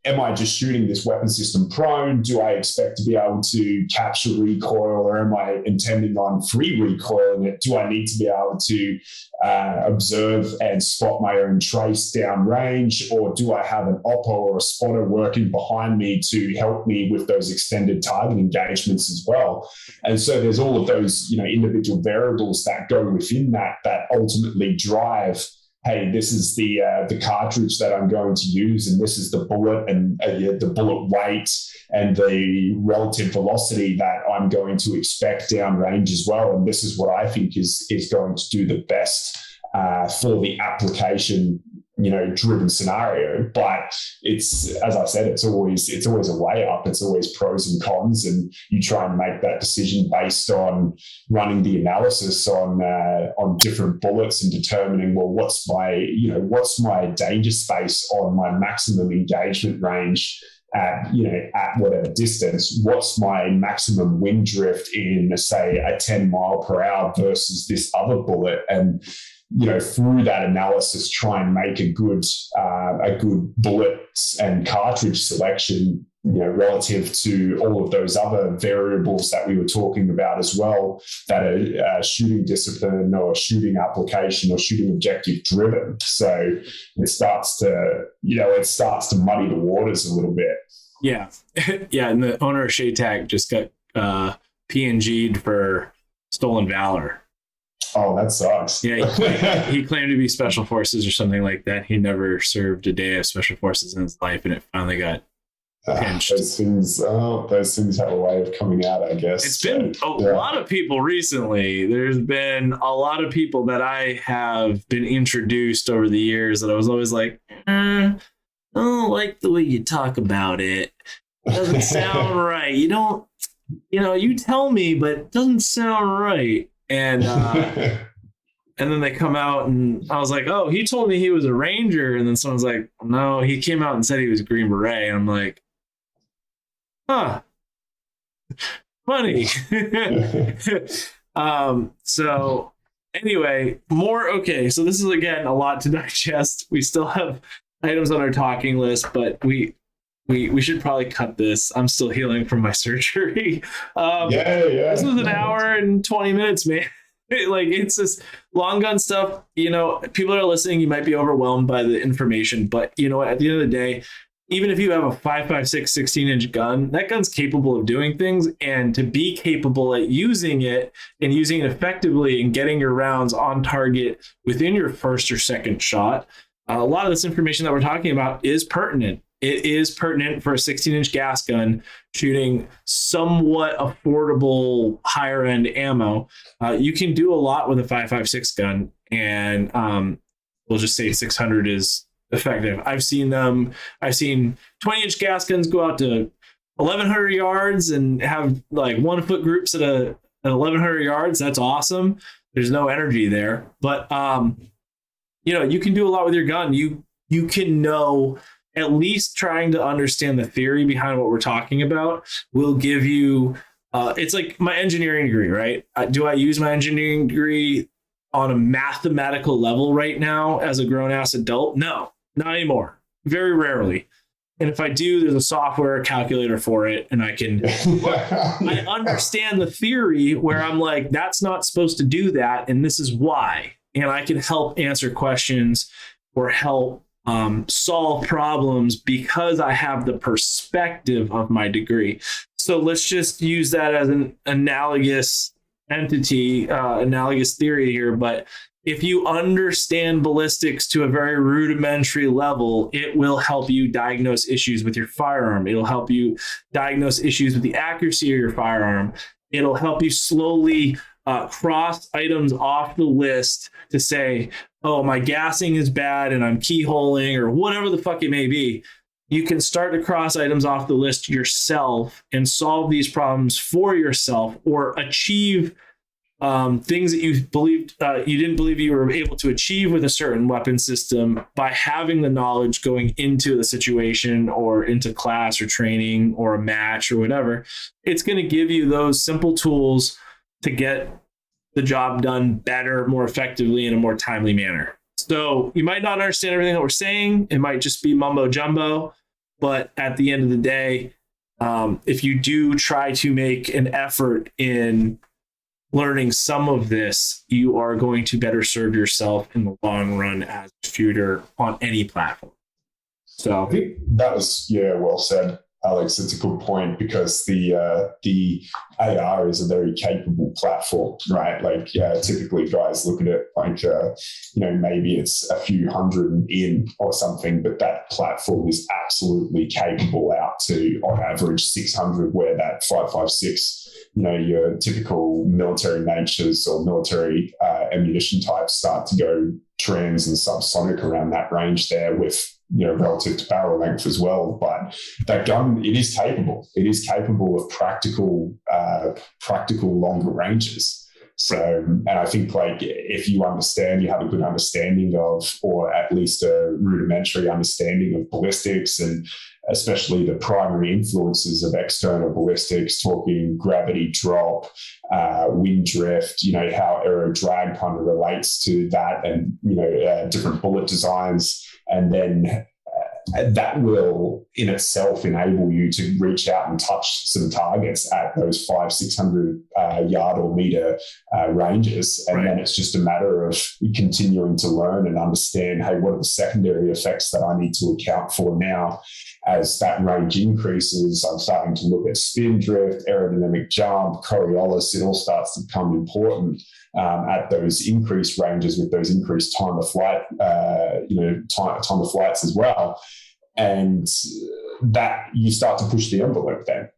am I just shooting this weapon system prone? Do I expect to be able to capture recoil, or am I intending on free recoiling it? Do I need to be able to observe and spot my own trace downrange, or do I have an oppo or a spotter working behind me to help me with those extended target engagements as well? And so there's all of those, you know, individual variables that go within that ultimately drive, hey, this is the cartridge that I'm going to use, and this is the bullet and the bullet weight and the relative velocity that I'm going to expect downrange as well. And this is what I think is going to do the best for the application, you know, driven scenario. But it's, as I said, it's always a way up. It's always pros and cons, and you try and make that decision based on running the analysis on different bullets and determining, well, what's my danger space on my maximum engagement range at whatever distance. What's my maximum wind drift in, say, a 10 mile per hour versus this other bullet? And you know, through that analysis, try and make a good bullet and cartridge selection, you know, relative to all of those other variables that we were talking about as well, that are shooting discipline or shooting application or shooting objective driven. So it starts to muddy the waters a little bit. Yeah. Yeah. And the owner of Shytac just got PNG'd for stolen valor. Oh, that sucks. Yeah, he claimed to be special forces or something like that. He never served a day of special forces in his life, and it finally got pinched. Those things have a way of coming out, I guess. It's been a lot of people recently. There's been a lot of people that I have been introduced over the years that I was always like, I don't like the way you talk about it. It doesn't sound right. You don't, you tell me, but it doesn't sound right. And and then they come out and I was like, oh, he told me he was a Ranger. And then someone's like, no, he came out and said he was a Green Beret. And I'm like, huh, funny. So anyway, okay. So this is, again, a lot to digest. We still have items on our talking list, but we should probably cut this. I'm still healing from my surgery. This was an hour and 20 minutes, man. Like, it's this long gun stuff. People are listening. You might be overwhelmed by the information, but at the end of the day, even if you have a 5.56 16-inch gun, that gun's capable of doing things. And to be capable at using it and using it effectively and getting your rounds on target within your first or second shot, a lot of this information that we're talking about is pertinent. It is pertinent for a 16-inch gas gun shooting somewhat affordable higher-end ammo. You can do a lot with a 5.56 gun, and we'll just say 600 is effective. I've seen 20-inch gas guns go out to 1,100 yards and have like 1 foot groups at 1,100 yards. That's awesome. There's no energy there, but you can do a lot with your gun. You can know, at least trying to understand the theory behind what we're talking about will give you. It's like my engineering degree, right? Do I use my engineering degree on a mathematical level right now as a grown-ass adult? No, not anymore. Very rarely. And if I do, there's a software calculator for it, and I understand the theory where I'm like, that's not supposed to do that, and this is why. And I can help answer questions or help solve problems because I have the perspective of my degree. So let's just use that as an analogous entity, analogous theory here. But if you understand ballistics to a very rudimentary level, it will help you diagnose issues with your firearm. It'll help you diagnose issues with the accuracy of your firearm. It'll help you slowly cross items off the list to say, oh, my gassing is bad and I'm keyholing or whatever the fuck it may be. You can start to cross items off the list yourself and solve these problems for yourself, or achieve things that you believed you didn't believe you were able to achieve with a certain weapon system by having the knowledge going into the situation or into class or training or a match or whatever. It's going to give you those simple tools to get the job done better, more effectively, in a more timely manner. So you might not understand everything that we're saying. It might just be mumbo jumbo. But at the end of the day, if you do try to make an effort in learning some of this, you are going to better serve yourself in the long run as a shooter on any platform. So I think that was, well said, Alex. It's a good point, because the AR is a very capable platform, right? Like, typically guys look at it like, maybe it's a few hundred in or something, but that platform is absolutely capable out to, on average, 600, where that 5.56, your typical military natures or military ammunition types start to go trans and subsonic around that range there, with relative to barrel length as well. But that gun, it is capable. It is capable of practical longer ranges. So, and I think, like, if you have a good understanding of, or at least a rudimentary understanding of ballistics, and especially the primary influences of external ballistics, talking gravity drop, wind drift, how aero drag kind of relates to that, and, different bullet designs. And then that will in itself enable you to reach out and touch some targets at those 500-600 yard or meter ranges. And then it's just a matter of continuing to learn and understand, hey, what are the secondary effects that I need to account for now? As that range increases, I'm starting to look at spin drift, aerodynamic jump, Coriolis. It all starts to become important at those increased ranges, with those increased time of flight, time of flights as well. And that you start to push the envelope then,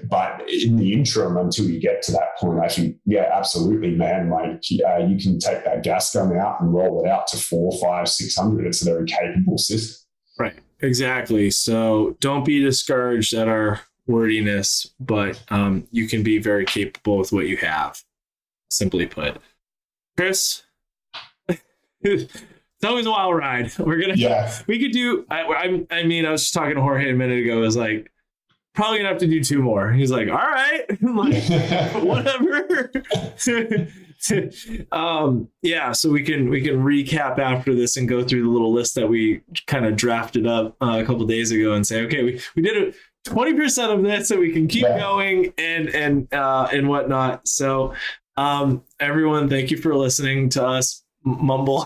but in the interim, until you get to that point, I think, absolutely, man, like, you can take that gas gun out and roll it out to 400, 500, 600. It's a very capable system. Right. Exactly. So don't be discouraged at our wordiness, but you can be very capable with what you have, simply put. Chris, it's always a wild ride. We could do, I was just talking to Jorge a minute ago. It was like, probably gonna have to do 2 more. He's like, all right, I'm like, whatever. So we can recap after this and go through the little list that we kind of drafted up a couple of days ago and say, okay, we did 20% of this, so we can keep going and whatnot. So everyone, thank you for listening to us mumble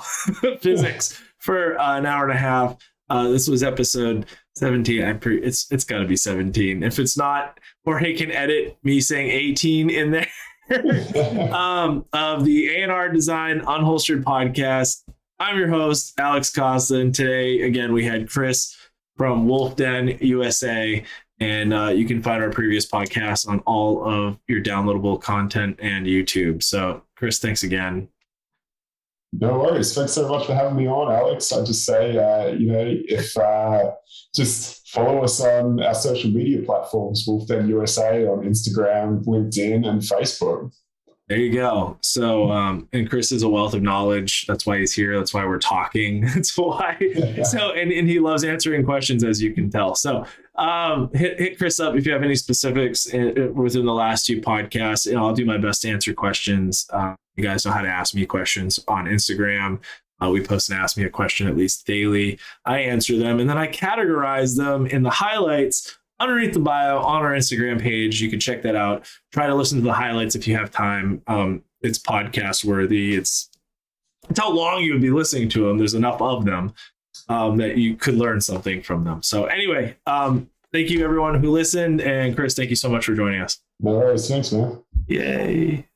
physics for an hour and a half. This was episode 17. It's got to be 17. If it's not, Jorge can edit me saying 18 in there. Of the ANR Design Unholstered podcast. I'm your host, Alex Costa, and today, again, we had Chris from Wolf Den USA, and you can find our previous podcasts on all of your downloadable content and YouTube. So, Chris, thanks again. No worries. Thanks so much for having me on, Alex. I just say, if just follow us on our social media platforms, Wolf Den USA on Instagram, LinkedIn, and Facebook. There you go. So, and Chris is a wealth of knowledge. That's why he's here. That's why we're talking. That's why. So, and he loves answering questions, as you can tell. So, hit Chris up if you have any specifics within the last two podcasts. And I'll do my best to answer questions. You guys know how to ask me questions on Instagram. We post and ask me a question at least daily. I answer them, and then I categorize them in the highlights underneath the bio on our Instagram page. You can check that out. Try to listen to the highlights if you have time. It's podcast worthy. It's how long you would be listening to them. There's enough of them that you could learn something from them. So anyway, thank you everyone who listened. And Chris, thank you so much for joining us. No worries. Thanks, man. Yay.